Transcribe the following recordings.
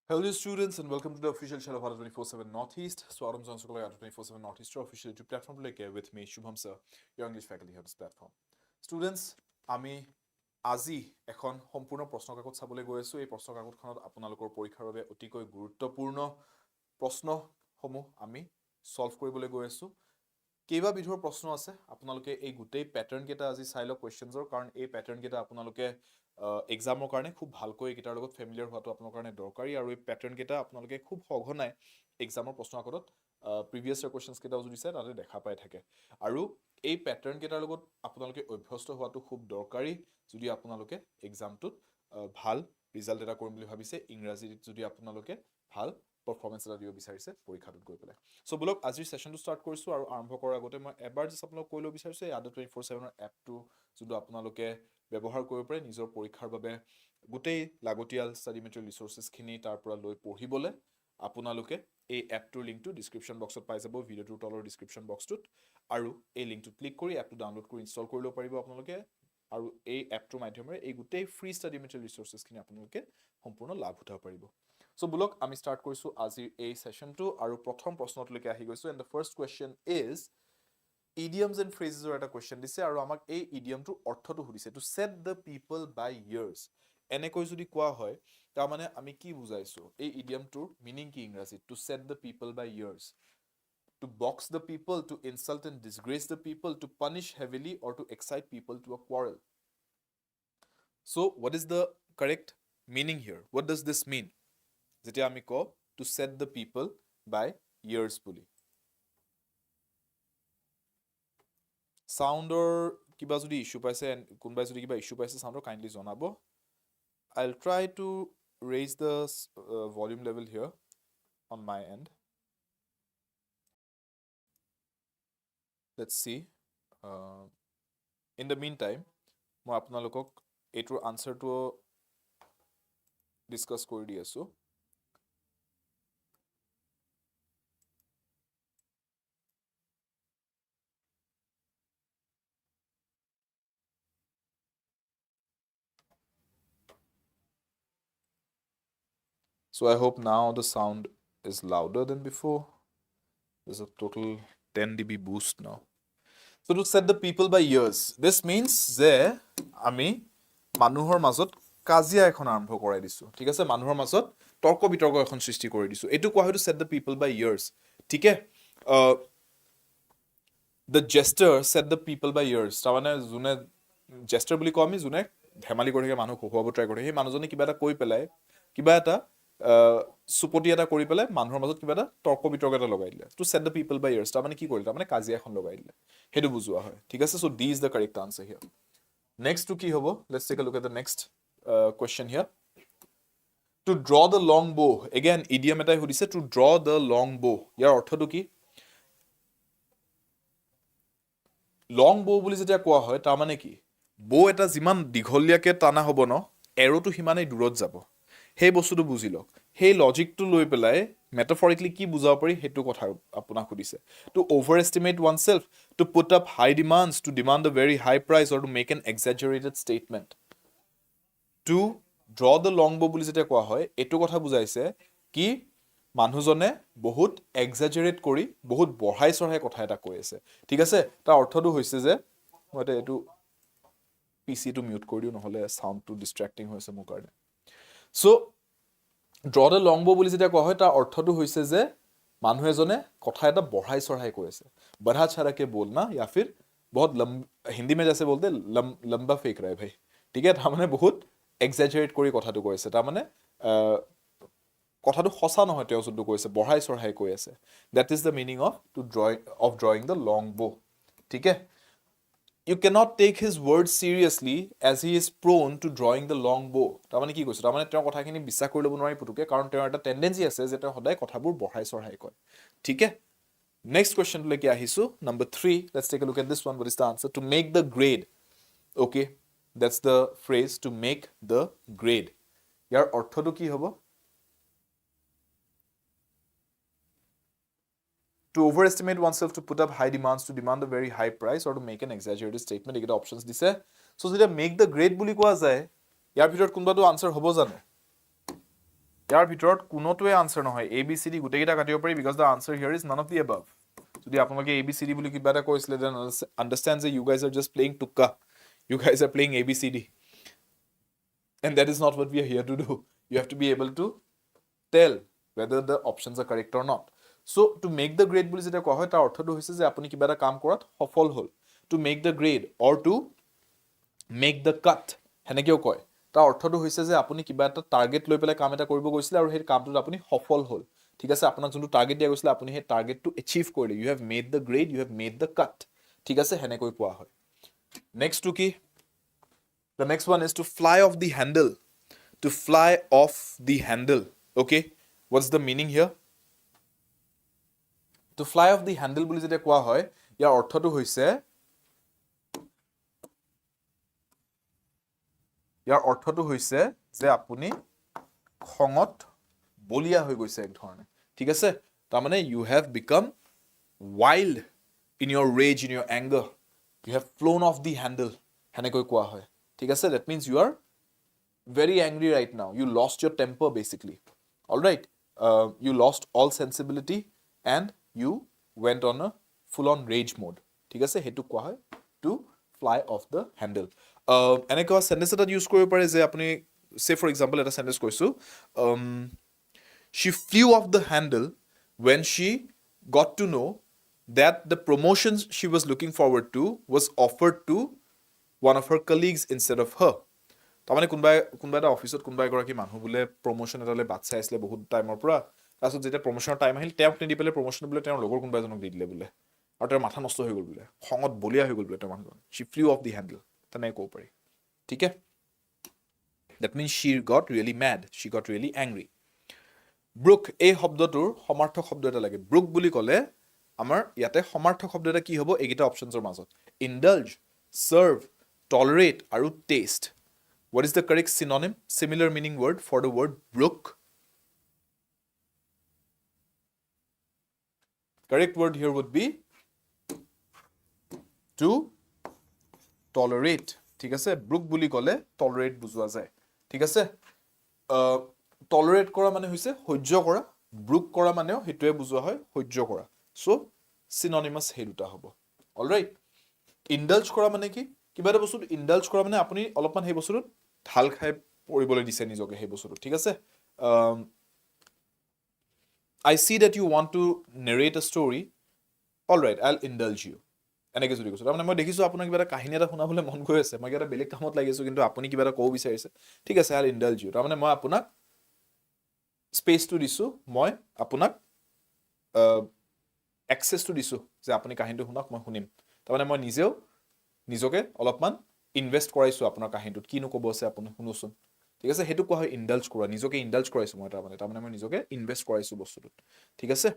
Hello students and welcome to the official channel of 24/7 Northeast. So Adam Johnson 24/7 Northeast official YouTube platform like with me Shubham sir, your English faculty here on this platform. Students, আমি আজি এখন সম্পূৰ্ণ প্ৰশ্ন কাকত চাবলৈ গৈ আছো। এই প্ৰশ্ন কাকতখনত আপোনালোকৰ পৰীক্ষাৰ বাবে অতিকৈ গুৰুত্বপূৰ্ণ প্ৰশ্নসমূহ আমি সলভ কৰিবলৈ গৈ আছো। কেইবা বিধৰ প্ৰশ্ন আছে আপোনালোকে এই গুটেই প্যাটাৰ্ন কেটা আজি চাই লওক কোৱেশ্চনছৰ কাৰণ এই প্যাটাৰ্ন কেটা আপোনালোকে এক্সামৰ কাৰণে খুব ভালকৈ কিটাৰ লগত ফেমিলিয়াৰ হোৱাটো আপোনাৰ কাৰণে দৰকাৰী আৰু এই প্যাটাৰ্ন কেটা আপোনালোকে খুব সঘনাই এক্সামৰ প্ৰশ্ন কাকতত প্ৰিভিয়াছ কোৱেশ্চনছ কেটা যদি চাই তাতে দেখা পাই থাকে আৰু এই প্যাটাৰ্ন কেটাৰ লগত আপোনালোকে অভ্যস্ত হোৱাটো খুব দৰকাৰী যদি আপোনালোকে এক্সামটোত ভাল ৰিজাল্ট এটা কৰিম বুলি ভাবিছে ইংৰাজীত যদি আপোনালোকে ভাল performance এটা দিব বিচাৰিছে পৰীক্ষাটোত গৈ পেলাই সো বলক আজিৰ সেশনটো ষ্টাৰ্ট কৰিছো আৰু আৰম্ভ কৰাৰ আগতে মই এবাৰ জাস্ট আপোনালোকক কৈ লব বিচাৰিছো এই আদা 24/7 ৰ এপটো যোনটো আপোনালোকে ব্যৱহাৰ কৰিব পাৰে নিজৰ পৰীক্ষাৰ বাবে গুটেই লাগতিয়াল ষ্টাডি মেটেৰিয়েল ৰিসোৰ্সেছ খিনি তাৰ পৰা লৈ পঢ়িবলৈ আপোনালোকে এই এপটোৰ লিংকটো ডেসক্ৰিপচন বক্সত পাই যাব ভিডিওটোৰ তলৰ ডেসক্ৰিপচন বক্সটোত আৰু এই লিংকটো ক্লিক কৰি এপটো ডাউনলোড কৰি ইনষ্টল কৰি লব পাৰিব আপোনালোকে আৰু এই এপটোৰ মাধ্যমেৰে এই গুটেই ফ্ৰী ষ্টাডি মেটেৰিয়েল ৰিসোৰ্সেছ খিনি আপোনালোকে সম্পূৰ্ণ লাভ উঠাব পাৰিব সো বুলক আমি স্টাৰ্ট কৰিছো আজিৰ এই সেশনটো আৰু প্ৰথম প্ৰশ্নটোলৈকে আহি গৈছো and the first question is idioms and phrases or এটা কোৱেশ্চন দিছে আৰু আমাক এই ইডিয়মটোৰ অৰ্থটো সুধিছে to set the people by years এনেকৈ যদি কোৱা হয় তাৰ মানে আমি কি বুজাইছো এই ইডিয়মটোৰ মিনিং কি ইংৰাজীত to set the people by years to box the people to insult and disgrace the people to punish heavily or to excite people to a quarrel so what is the correct meaning here what does this mean যেতিয়া আমি কও to set the people by years বুলি সাউন্ডৰ কিবা যদি issue পাইছে কোনবাই যদি কিবা ইস্যু পাইছে সাউন্ডৰ কাইন্ডলি জনাব I'll try to raise the volume level here on my end let's see in the meantime মই আপোনালোকক এইটোৰ আনসাৰটো ডিসকাস কৰি দি আছো So I hope now the sound is louder than before. There's a total 10 dB boost now. So to set the people by years, this means যে আমি মানুহৰ মাজত কাজিয়া এখন আৰম্ভ কৰাই দিছো ঠিক আছে মানুহৰ মাজত তৰ্ক বিতৰ্ক এখন সৃষ্টি কৰি দিছো এটো কোৱা হয়তো set the people by years ঠিক আছে the jester set the people by years তাৰমানে জুনে jester বুলি কও আমি জুনে ধেমালি কৰি মানুহ খুৱাব ট্ৰাই কৰে সেই মানুহজনে কিবা এটা কৈ পেলাই কিবা এটা সুপটি এটা কৰি পেলাই মানুহৰ মাজত কিবা এটা তৰ্ক বিতৰ্ক এটা লগাই দিলে to set the people by years তাৰমানে কি কৰিলে তাৰমানে কাজিয়া এখন লগাই দিলে হেতু বুজোৱা হয় ঠিক আছে so d is the correct answer here next to কি হ'ব let's take a look at the next question here to draw the long bow again idiom এটাই সুধিছে to draw the long bow ইয়াৰ অৰ্থটো কি long bow বুলি যেতিয়া কোৱা হয় তাৰমানে কি bow এটা যিমান দীঘলীয়াকে টানা হ'ব ন এৰোটো হিমানে দূৰত যাব সেই বস্তুটো বুজি লওক সেই লজিকটো লৈ পেলাই metaphorically কি বুজাব পাৰি হেতু কথা আপোনাক সুধিছে to overestimate oneself to put up high demands to demand a very high price or to make an exaggerated statement to draw the long bow বুলি যেতিয়া কোৱা হয় এটো কথা বুজাইছে কি মানুহজনে বহুত exaggerate কৰি বহুত বঢ়াই চঢ়াই কথা এটা কৈ আছে ঠিক আছে তাৰ অৰ্থটো হৈছে যে মই এটো পিসি টো মিউট কৰি দিও নহলে সাউন্ডটো ডিস্ট্ৰাক্টিং হৈছে মোৰ কাৰণে So draw the long bow বুলি যেতিয়া কোৱা হয় তাৰ অৰ্থটো হৈছে যে মানুহ এজনে কথা এটা বঢ়াই চঢ়াই কৈ আছে বঢ়া চঢ়া के बोलना या फिर बहुत हिंदी में जैसे बोलते लंबा फेंक रहा है भाई ठीक है তাৰ মানে বহুত এক্সাজাৰেট কৰি কথাটো কৈ আছে তাৰ মানে কথাটো সঁচা নহয় তেওঁ যোনটো কৈছে বঢ়াই চঢ়াই কৈ আছে that is the meaning of drawing the long bow ঠিক আছে You cannot take his words seriously as he is prone to drawing the long bow. তাৰমানে কি কৈছে তাৰমানে তেওঁৰ কথাখিনি বিশ্বাস কৰি ল'ব নোৱাৰি পুতুকে কাৰণ তেওঁৰ এটা টেন্ডেন্সি আছে যে তেওঁ সদায় কথাবোৰ বঢ়াই চঢ়াই কয় ঠিক আছে নেক্সট কোৱেশ্চন লৈকে আহিছো number 3 let's take a look at this one what is the answer to make the grade okay that's the phrase to make the grade ইয়াৰ অৰ্থটো কি হ'ব To overestimate oneself to put up high demands to demand a very high price or to make an exaggerated statement একেটা options দিছে so যেতিয়া make the grade বুলি কোৱা যায় ইয়াৰ ভিতৰত কোনবাটো আনসাৰ হ'ব জানো ইয়াৰ ভিতৰত কোনোটোৱে আনসাৰ নহয় a b c d গুটেইটা কাটিব পাৰি because the answer here is none of the above যদি আপোনালোকে a b c d বুলি কিবা এটা কৈছিলে then understand that you guys are just playing tukka you guys are playing a b c d and that is not what we are here to do you have to be able to tell whether the options are correct or not so to make the grade বুলি যেটা কোৱা হয় তাৰ অৰ্থটো হৈছে যে আপুনি কিবা এটা কাম কৰাত সফল হ'ল to make the grade or to make the cut হেনেকেও কয় তাৰ অৰ্থটো হৈছে যে আপুনি কিবা এটা টাৰ্গেট লৈ পেলাই কাম এটা কৰিব গৈছিলে আৰু সেই কামটোত আপুনি সফল হ'ল ঠিক আছে আপোনাক যোনটো টাৰ্গেট দিয়া গৈছিলে আপুনি সেই টাৰ্গেটটো এচিভ কৰিলে you have made the grade you have made the cut ঠিক আছে হেনেকৈ কোৱা হয় next to কি the next one is to fly off the handle to fly off the handle okay what's the meaning here to fly off the handle বুলি যেটা কোৱা হয় ইয়াৰ অৰ্থটো হৈছে যে আপুনি খঙত বলিয়া হৈ গৈছে এক ধৰণে ঠিক আছে তাৰ মানে you have become wild in your rage in your anger you have flown off the handle হেনেকৈ কোৱা হয় ঠিক আছে that means you are very angry right now you lost your temper basically all right you lost all sensibility and you went on a full on rage mode ঠিক আছে হেতু কোৱা হয় to fly off the handle এনেকুৱা sentence এটা use কৰিব পাৰে যে আপুনি say for example এটা সেন্টেন্স কৈছো she flew off the handle when she got to know that the promotions she was looking forward to was offered to one of her colleagues instead of her তাৰমানে কোনবা এটা অফিসত কোনবা এগৰাকী মানুহ বুলে promotion এটালে বাচ্চা আইছিলে বহুত টাইমৰ পৰা তাৰছত যেতিয়া প্ৰমোশনৰ টাইম আহিল তেওঁক নিদি পেলে প্ৰমোশন বুলে তেওঁৰ লগৰ কোনবা এজনক দি দিলে বুলে আৰু তেওঁৰ মাথা নষ্ট হৈ গল বুলে খঙত বলিয়া হৈ গল বুলে তেওঁৰ মানুহজন she flew off the handle তেনে কব পাৰি ঠিক আছে that means she got really mad she got really angry brook এই শব্দটোৰ সমাৰ্থক শব্দ এটা লাগে brook বুলি ক'লে আমাৰ ইয়াতে সমাৰ্থক শব্দ এটা কি হ'ব এইগিটা অপচনছৰ মাজত indulge serve tolerate আৰু taste what is the correct synonym similar meaning word for the word brook correct word here would be to tolerate ঠিক আছে brook বুলি ক'লে tolerate বুজোৱা যায় ঠিক আছে tolerate কৰা মানে হৈছে সহ্য কৰা brook কৰা মানেও হেতুৱে বুজোৱা হয় সহ্য কৰা so synonymous হে দুটা হ'ব all right indulge কৰা মানে কি কিবা এটা বস্তু indulge কৰা মানে আপুনি অলপমান হে বস্তুত ঢাল খাই পৰিবলৈ দিছে নিজকে হে বস্তুত ঠিক আছে I see that you want to narrate a story all right I'll indulge you এনেকে যদি কৈছো তাৰমানে মই দেখিছো আপোনাক কিবা এটা কাহিনী এটা শুনাবলৈ মন গৈ আছে মই কিবা এটা বেলেগ কামত লাগিছো কিন্তু আপুনি কিবা এটা কব বিচাৰিছে ঠিক আছে I'll indulge you তাৰমানে মই আপোনাক স্পেস টু দিছো মই আপোনাক access to দিছো যে আপুনি কাহিনীটো শুনক মই শুনিম তাৰমানে মই নিজেও নিজকে অলপমান ইনভেস্ট কৰাইছো আপোনাৰ কাহিনীটোত কিনো কব আছে আপুনি শুনুছুন ঠিক আছে হেতু কোৱা হয় ইনডালজ কৰা নিজকে ইনডালজ কৰাইছো মই তাৰমানে মই নিজকে ইনভেস্ট কৰাইছো বস্তুটোত ঠিক আছে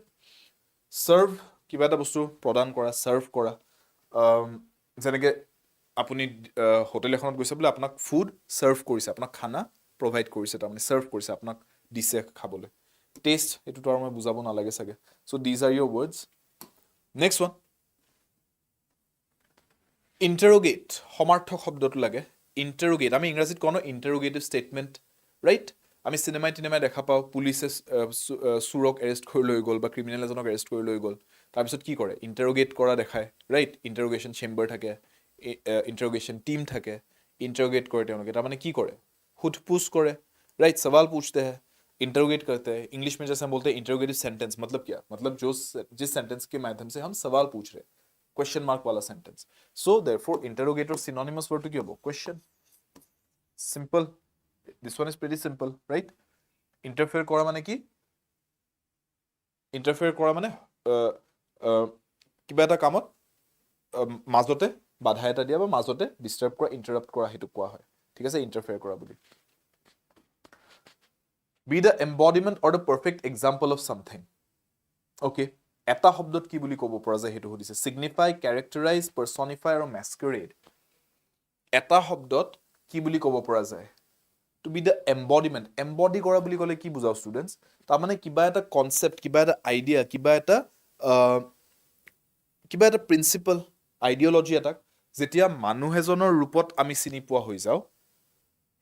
সাৰ্ভ কিবা এটা বস্তু প্ৰদান কৰা সাৰ্ভ কৰা যেনেকে আপুনি হোটেল এখনত গৈছে বলে আপোনাক ফুড সাৰ্ভ কৰিছে আপোনাক খানা প্ৰভাইড কৰিছে তাৰমানে সাৰ্ভ কৰিছে আপোনাক দিছে খাবলৈ টেষ্ট এটো আৰু মই বুজাব নালাগে সাগে so these are your words next one interrogate সমাৰ্থক শব্দটো লাগে interrogate আমি ইংৰাজীত কোন interrogative statement right আমি সিনেমাই দেখা পাও পুলিশে সুৰক এৰেষ্ট কৰি লৈ গল বা ক্ৰিমিনেল এজনক এৰেষ্ট কৰি লৈ গল তাৰ পিছত কি কৰে interrogate কৰা দেখায় right interrogation chamber থাকে interrogation team থাকে interrogate কৰে তেওঁলোকে তাৰ মানে কি কৰে हुटपुस करे right सवाल पूछते हैं इंटरोगेट करते हैं इंग्लिश में जैसे हम बोलते हैं इंटरोगेटिव सेंटेंस मतलब क्या मतलब जो जिस सेंटेंस के माध्यम से हम सवाल पूछ रहे हैं क्वेश्चन मार्क वाला sentence so therefore interrogator synonymous word to क्या हो question simple this one is pretty simple right interfere करा माने की interfere करा माने কিবা এটা কামত মাজতে বাধা এটা দিয়া বা মাজতে ডিস্টার্ব কৰা ইন্টাৰাপ্ট কৰা হেতু কোৱা হয় ঠিক আছে interfere কৰা বুলি be the embodiment or the perfect example of something okay এটা শব্দত কি বুলি ক'ব পৰা যায় হেতু হদিছে signify characterize personify or masquerade এটা শব্দত কি বুলি ক'ব পৰা যায় to be the embodiment embody কৰা বুলি ক'লে কি বুজাও students তাৰ মানে কিবা এটা concept কিবা এটা idea কিবা এটা principle ideology এটা যেতিয়া মানুহ এজনৰ ৰূপত আমি চিনি পোৱা হৈ যাও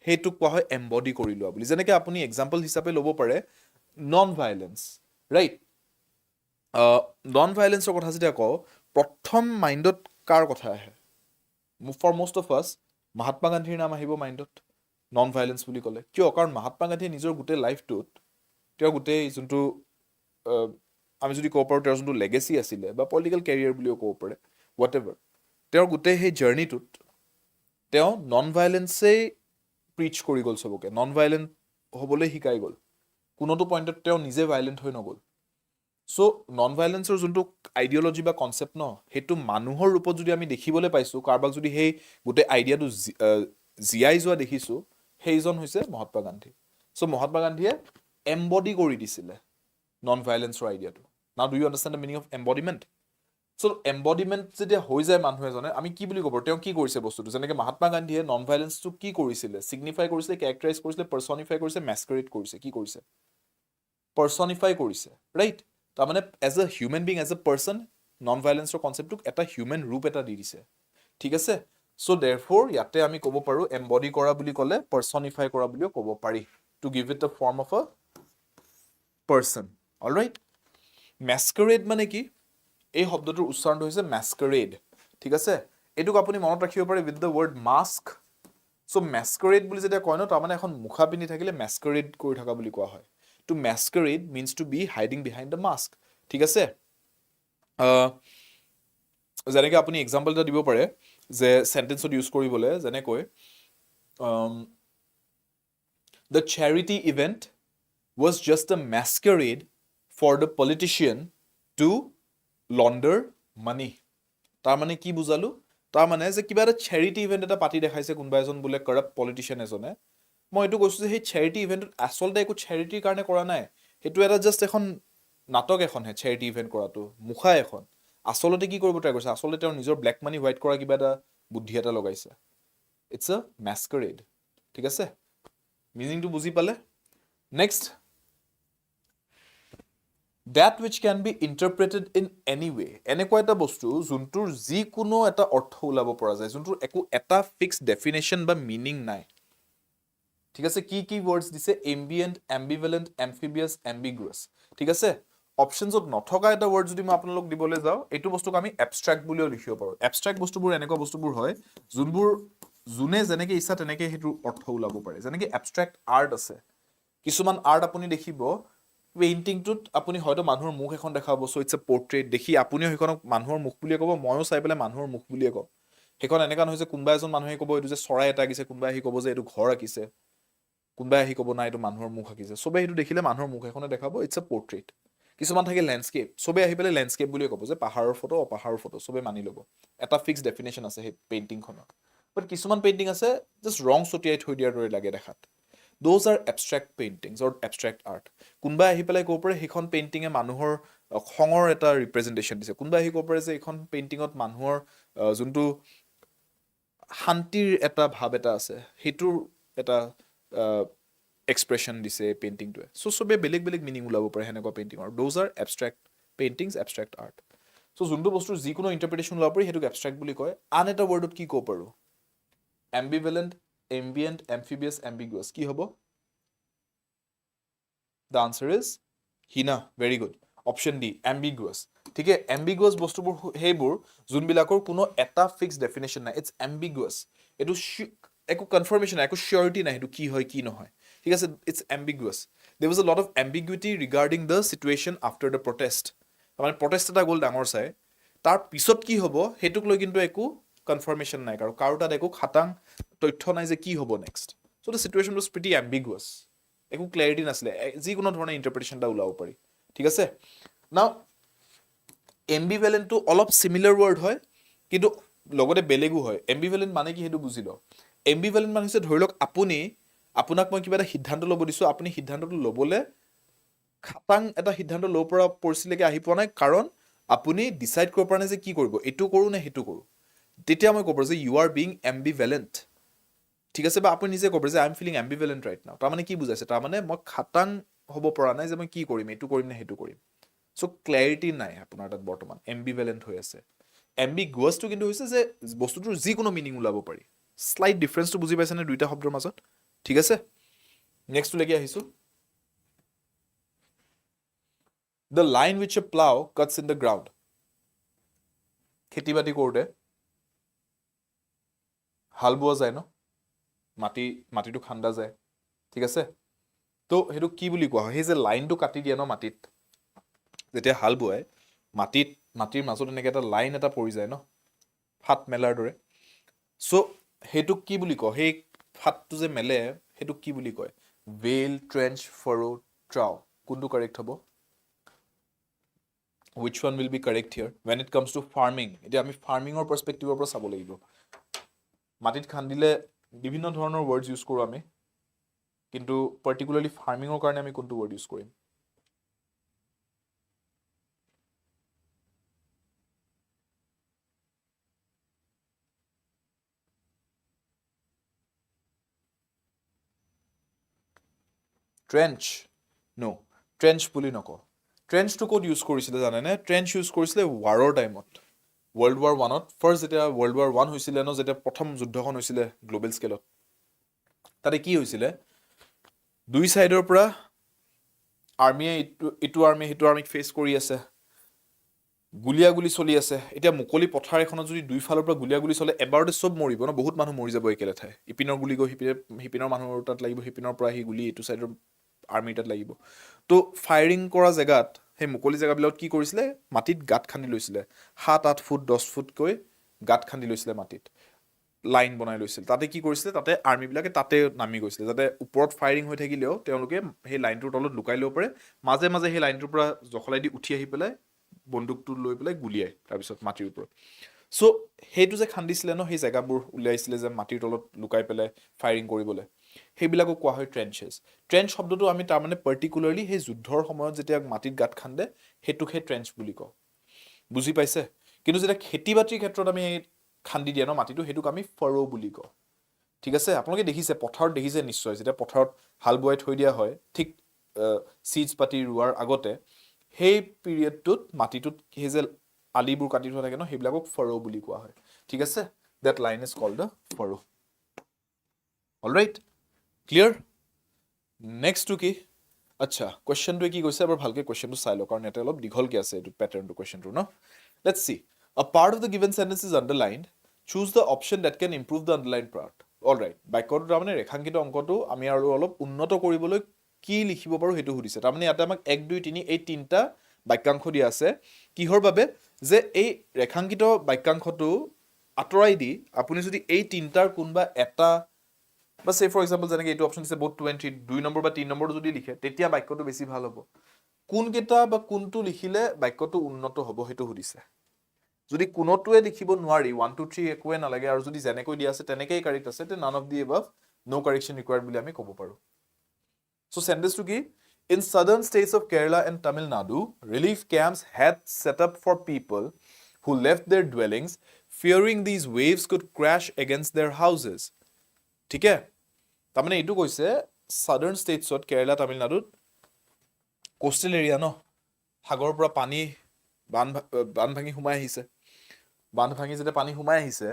সেইটোক কোৱা হয় এম্বডি কৰি লোৱা বুলি যেনেকৈ আপুনি এক্সাম্পল হিচাপে ল'ব পাৰে নন ভাইলেন্স ৰাইট নন ভাইলেন্সৰ কথা যেতিয়া কওঁ প্ৰথম মাইণ্ডত কাৰ কথা আহে ফৰ মষ্ট অফ আছ মহাত্মা গান্ধীৰ নাম আহিব মাইণ্ডত নন ভাইলেন্স বুলি ক'লে কিয় কাৰণ মহাত্মা গান্ধীয়ে নিজৰ গোটেই লাইফটোত তেওঁৰ গোটেই যোনটো আমি যদি ক'ব পাৰোঁ তেওঁৰ যোনটো লেগেচি আছিলে বা পলিটিকেল কেৰিয়াৰ বুলিও ক'ব পাৰে হোৱাট এভাৰ তেওঁৰ গোটেই সেই জাৰ্ণিটোত তেওঁ নন ভাইলেন্সেই প্ৰিচ কৰি গ'ল চবকে নন ভাইলেণ্ট হ'বলৈ শিকাই গ'ল কোনোটো পইণ্টত তেওঁ নিজে ভাইলেণ্ট হৈ নগ'ল চ' নন ভাইলেন্সৰ যোনটো আইডিঅ'লজি বা কনচেপ্ট ন সেইটো মানুহৰ ৰূপত যদি আমি দেখিবলৈ পাইছোঁ কাৰোবাক যদি সেই গোটেই আইডিয়াটো জীয়াই যোৱা দেখিছোঁ সেইজন হৈছে মহাত্মা গান্ধী চ' মহাত্মা গান্ধীয়ে এম্বডি কৰি দিছিলে নন ভাইলেন্সৰ আইডিয়াটো now do you understand the meaning of embodiment so' embodiment যেতিয়া হৈ যায় মানুহ এজনে আমি কি বুলি ক'ব তেওঁ কি কৰিছে বস্তুটো যেনেকৈ মহাত্মা গান্ধীয়ে নন ভাইলেন্সটো কি কৰিছিলে ছিগনিফাই কৰিছিলে কেৰেক্টাৰাইজ কৰিছিলে পাৰ্চনিফাই কৰিছে মেছকাৰেট কৰিছে কি কৰিছে পাৰ্চনিফাই কৰিছে ৰাইট তাৰমানে as a human being as a person non ভাইলেন্সৰ কনচেপ্টটোক এটা হিউমেন ৰূপ এটা দি দিছে ঠিক আছে চ' দেৰফৰ ইয়াতে আমি ক'ব পাৰোঁ এম্বডি কৰা বুলি ক'লে পাৰ্চনিফাই কৰা বুলিও ক'ব পাৰি to give it the form of a person alright masquerade মানে কি এই শব্দটোৰ উচ্চাৰণটো হৈছে মেছকাৰেড ঠিক আছে এইটোক আপুনি মনত ৰাখিব পাৰে উইথ দ্য ৱৰ্ড মাস্ক চ' মেছকাৰেড বুলি যেতিয়া কয় ন তাৰমানে এখন মুখা পিন্ধি থাকিলে মেছকাৰেড কৰি থকা বুলি কোৱা হয় to masquerade means to be hiding behind the mask ঠিক আছে যেনেকৈ আপুনি এক্সাম্পল এটা দিব পাৰে যে চেণ্টেন্সত ইউজ কৰিবলৈ যেনেকৈ the charity event was just a masquerade for the politician to launder money তাৰমানে কি বুজালো তাৰমানে যে কিবা এটা চেৰিটি ইভেণ্ট এটা পাতি দেখাইছে কোনোবা এজন বোলে কৰাপ্ট পলিটিচিয়ান এজনে মই এইটো কৈছোঁ যে সেই চেৰিটি ইভেণ্টত আচলতে একো চেৰিটিৰ কাৰণে কৰা নাই সেইটো এটা জাষ্ট এখন নাটক এখনহে চেৰিটি ইভেণ্ট কৰাটো মুখা এখন আচলতে কি কৰিব ট্ৰাই কৰিছে আচলতে তেওঁৰ নিজৰ ব্লেক মানি হোৱাইট কৰা কিবা এটা বুদ্ধি এটা লগাইছে ইটছ আ মেছকাৰেড ঠিক আছে মিনিংটো বুজি পালে next that which can be interpreted in any way এনেকুৱা এটা বস্তু যোনটোৰ যিকোনো এটা অৰ্থ ওলাব পৰা যায় যোনটোৰ একো এটা ফিক্সড ডেফিনেশ্যন বা মিনিং নাই ঠিক আছে কি কি ৱৰ্ডছ দিছে এম্বিয়েণ্ট এম্বিভেলেণ্ট এমফিবিয়াছ এম্বিগুৱাছ ঠিক আছে অপশ্যনছত নথকা এটা ৱৰ্ড যদি মই আপোনালোক দিবলৈ যাওঁ এইটো বস্তুক আমি এবষ্ট্ৰেক্ট বুলিও লিখিব পাৰোঁ এবষ্ট্ৰেক্ট বস্তুবোৰ এনেকুৱা বস্তুবোৰ হয় যোনবোৰ যোনে যেনেকৈ ইচ্ছা তেনেকৈ সেইটো অৰ্থ ওলাব পাৰে যেনেকৈ এবষ্ট্ৰেক্ট আৰ্ট আছে কিছুমান আৰ্ট আপুনি দেখিব পেইণ্টিংটোত আপুনি হয়তো মানুহৰ মুখ এখন দেখাব চ' ইটছ এ পৰ্ট্ৰেইট দেখি আপুনিও সেইখনক মানুহৰ মুখ বুলিয়ে ক'ব ময়ো চাই পেলাই মানুহৰ মুখ বুলিয়ে ক'ম সেইখন এনেকুৱা নহয় যে কোনোবা এজন মানুহে ক'ব এইটো যে চৰাই এটা আঁকিছে কোনোবাই আহি ক'ব যে এইটো ঘৰ আঁকিছে কোনোবাই আহি ক'ব নাই এইটো মানুহৰ মুখ আঁকিছে চবেই সেইটো দেখিলে মানুহৰ মুখ এখনে দেখাব ইটছ এ পৰ্ট্ৰেইট কিছুমান থাকে লেণ্ডস্কেপ চবেই আহি পেলাই লেণ্ডস্কেপ বুলিয়ে ক'ব যে পাহাৰৰ ফটো পাহাৰৰ ফটো চবেই মানি ল'ব এটা ফিক্সড ডেফিনেশ্যন আছে সেই পেইণ্টিংখনৰ বাট কিছুমান পেইণ্টিং আছে জাষ্ট ৰং ছটিয়াই থৈ দিয়াৰ দৰে লাগে দেখাত those are abstract paintings or abstract art কোনবা আহি পেলাই ক'ব পাৰে সেইখন পেইণ্টিঙে মানুহৰ খঙৰ এটা ৰিপ্ৰেজেণ্টেশ্যন দিছে কোনবা আহি ক'ব পাৰে যে এইখন পেইণ্টিঙত মানুহৰ যোনটো শান্তিৰ এটা ভাৱ এটা আছে সেইটোৰ এটা এক্সপ্ৰেশ্যন দিছে পেইণ্টিংটোৱে চ' চবে বেলেগ বেলেগ মিনিং ওলাব পাৰে সেনেকুৱা পেইণ্টিঙৰ those are abstract paintings abstract art চ' যোনটো বস্তুৰ যিকোনো ইণ্টাৰপ্ৰিটেশ্যন ওলাব পাৰি সেইটোক এবষ্ট্ৰেক্ট বুলি কয় আন এটা ৱৰ্ডত কি ক'ব পাৰোঁ এম্বিভেলেণ্ট ambient amphibious ambiguous কি হ'ব the answer is hina very good option D ambiguous ঠিক আছে ambiguous বস্তুবোৰ হেইবোৰ যোনবিলাকৰ কোনো এটা ফিক্সড ডেফিনেশ্যন নাই ইটস ambiguous এটো একো কনফাৰ্মেশ্যন নাই একো চিয়ৰিটি নাই এটো কি হয় কি নহয় ঠিক আছে it's ambiguous there was a lot of ambiguity regarding the situation after the protest মানে প্ৰটেষ্ট এটা গ'ল ডাঙৰ চাই তাৰ পিছত কি হ'ব হেতুক লৈ কিন্তু একো কনফাৰ্মেশ্যন নাই কাৰো তাত একো খাটাং তথ্য নাই যে কি হ'ব next so' the situation was pretty ambiguous একো ক্লেৰিটি নাছিলে যিকোনো ধৰণৰ ইণ্টাৰপ্ৰিটেশ্যন এটা ওলাব পাৰি ঠিক আছে নাও এম্বিভেলেণ্টটো অলপ চিমিলাৰ ৱৰ্ড হয় কিন্তু লগতে বেলেগো হয় এম্বিভেলেণ্ট মানে কি সেইটো বুজি লওঁ এম্বিভেলেণ্ট মানে হৈছে ধৰি লওক আপোনাক মই কিবা এটা সিদ্ধান্ত ল'ব দিছোঁ আপুনি সিদ্ধান্তটো ল'বলৈ খাটাং এটা সিদ্ধান্ত ল'ব পৰা পৰিস্থিতিলৈকে আহি পোৱা নাই কাৰণ আপুনি ডিচাইড কৰিব পৰা নাই যে কি কৰিব এইটো কৰোঁ নে সেইটো কৰোঁ তেতিয়া মই ক'ব যে ইউ আৰ বিং এম্বিভেলেণ্ট ঠিক আছে বা আপুনি নিজে ক'ব যে I am feeling ambivalent right now তাৰমানে কি বুজাইছে তাৰমানে মই খাটাং হ'ব পৰা নাই যে মই কি কৰিম এইটো কৰিম নে সেইটো কৰিম চ' ক্লেৰিটি নাই আপোনাৰ তাত বৰ্তমান এম্বিভেলেণ্ট হৈ আছে এম্বিগুৱাছটো কিন্তু হৈছে যে বস্তুটোৰ যিকোনো মিনিং ওলাব পাৰি শ্লাইট ডিফাৰেঞ্চটো বুজি পাইছেনে দুইটা শব্দৰ মাজত ঠিক আছে নেক্সট লৈকে আহিছো the line which a plow cuts in the ground খেতি বাতি কৰোতে হাল বোৱা যায় ন মাটিটো খান্দা যায় ঠিক আছে তো হেতু কি বুলি কোৱা হয় হে যে লাইনটো কাটি দিয়ে ন মাটিত যেতিয়া হাল বোৱায় মাটিৰ মাজত এনেকৈ এটা লাইন এটা পৰি যায় ন ফাট মেলাৰ দৰে সো হেতু কি বুলি কয় সেই ফাটটো যে মেলে হেতু কি বুলি কয় ভেল ট্ৰেঞ্চ ফৰো ট্ৰাউ কোনটো কাৰেক্ট হ'ব which one will be correct here when it comes to farming এতিয়া আমি ফাৰ্মিংৰ পাৰ্সপেক্টিভৰ পৰা চাব লাগিব মাটিত খান্দিলে বিভিন্ন ধৰণৰ ওয়াৰ্ডস ইউজ কৰো আমি কিন্তু পাৰ্টিকুলাৰলি ফাৰ্মিংৰ কাৰণে আমি কোনটো ওয়াৰ্ড ইউজ কৰিম ট্ৰেঞ্চ নো ট্ৰেঞ্চ বুলি নকওঁ ট্ৰেঞ্চটো ক'ত ইউজ কৰিছিলে জানেনে ট্ৰেঞ্চ ইউজ কৰিছিলে ৱাৰৰ টাইমত ৱৰ্ল্ড ৱাৰ 1ত ফাৰ্ষ্ট যেতিয়া ৱৰ্ল্ড ৱাৰ 1 হৈছিলে ন যেতিয়া প্ৰথম যুদ্ধখন হৈছিলে গ্লোবেল স্কেলত তাতে কি হৈছিলে দুই সাইডৰ পৰা আৰ্মিয়ে ইটো আৰ্মি হিটো আৰ্মিক ফেস কৰি আছে গুলিয়াগুলি চলি আছে এতিয়া মুকলি পথাৰ এখনত যদি দুই ফালৰ পৰা গুলিয়াগুলি চলে এবাৰতে সব মৰিব ন বহুত মানুহ মৰি যাব একেলেঠাই ইপিনৰ গুলি গৈ হিপিনৰ মানুহৰ তাত লাগিব হিপিনৰ পৰা হি গুলি ইটো সাইডৰ আৰ্মি তাত লাগিব তো ফায়াৰিং কৰা জায়গাত হে মুকলি জায়গাবিলাকত কি কৰিছিলে মাটিত গাঁত খান্দি লৈছিলে 7-8 ফুট 10 ফুট কৈ গাঁত খান্দি লৈছিলে মাটিত লাইন বনাই লৈছিল তাতে কি কৰিছিলে তাতে আৰ্মি বিলাকে তাতে নামি গৈছিলে যাতে ওপৰত ফায়াৰিং হৈ থাকিলেও তেওঁলোকে সেই লাইনটোৰ তলত লুকাই ল'ব পাৰে মাজে মাজে সেই লাইনটোৰ পৰা জখলাই দি উঠি আহি পেলাই বন্দুকটো লৈ পেলাই গুলিয়াই তাৰ পিছত মাটিৰ ওপৰত সো হেতু যে খান্দিছিলে ন সেই জায়গাবোৰ উলিয়াইছিলে যে মাটিৰ তলত লুকাই পেলাই ফায়াৰিং কৰিবলৈ সেইবিলাকো কোৱা হয় ট্ৰেঞ্চেছ ট্ৰেঞ্চ শব্দটো আমি তাৰ মানে পাৰ্টিকুলাৰলি সেই যুদ্ধৰ সময়ত যেতিয়া মাটিত গাঁত খান্দে হেতুকে ট্ৰেঞ্চ বুলি কওঁ বুজি পাইছে কিন্তু যেতিয়া খেতি বাতিৰ ক্ষেত্ৰত আমি খান্দি দিয়া ন মাটিটো হেতুক আমি ফৰো বুলি কওঁ ঠিক আছে আপোনালোকে দেখিছে পথাৰত দেখিছে নিশ্চয় যেতিয়া পথাৰত হাল বোৱাই থৈ দিয়া হয় ঠিক সিডছ পাতি ৰুৱাৰ আগতে সেই পিৰিয়ডটোত মাটিটোত সেই যে আলিবোৰ কাটি থোৱা থাকে ন সেইবিলাকক ফৰো বুলি কোৱা হয় ঠিক আছে that line is called the furrow alright clear next কি আচ্ছা কোৱেশ্চনটো কি কৈছে এবাৰ ভালকে কোৱেশ্চনটো চাই লওক কাৰণ এটা অলপ দীঘলকে আছে এইটো প্যাটাৰ্নটো কোৱেশ্চনটো ন let's see a part of the given sentence is underlined choose the option that can improve the underlined part alright বাক্যটো তাৰমানে ৰেখাংকিত অংকটো আমি আৰু অলপ উন্নত কৰিবলৈ কি লিখিব পাৰো হেতু সুধিছে তাৰমানে ইয়াতে আমাক 1 2 3 এই তিনটা বাক্যাংশ দিয়া আছে কিহৰ বাবে যে এই ৰেখাংকিত বাক্যাংশটো আতৰাই দি আপুনি যদি এই তিনটাৰ কোনবা এটা বা সে ফৰ এক্সাম্পল যেনেকৈ এইটো অপচন দিছে বহুত 20 2 নম্বৰ বা 3 নম্বৰটো যদি লিখে তেতিয়া বাক্যটো বেছি ভাল হ'ব কোন কেটা বা কোনটো লিখিলে বাক্যটো উন্নত হ'ব হেতু সুধিছে যদি কোনটোৱে লিখিব নোৱাৰি 1 2 3 একোৱে নালাগে আৰু যদি যেনেকৈ দিয়া আছে তেনেকৈ কাৰেক্ট আছে তে none of the above no correction required বুলি আমি ক'ব পাৰো so sentence to ki in southern states of Kerala and Tamil Nadu relief camps had set up for people who left their dwellings fearing these waves could crash against their houses ঠিক আছে তাৰমানে এইটো কৈছে সাদাৰ্ণ ষ্টেটছত কেৰালা তামিলনাডুত coastal area ন সাগৰৰ পৰা পানী বান ভাঙি সোমাই আহিছে বান ভাঙি যেতিয়া পানী সোমাই আহিছে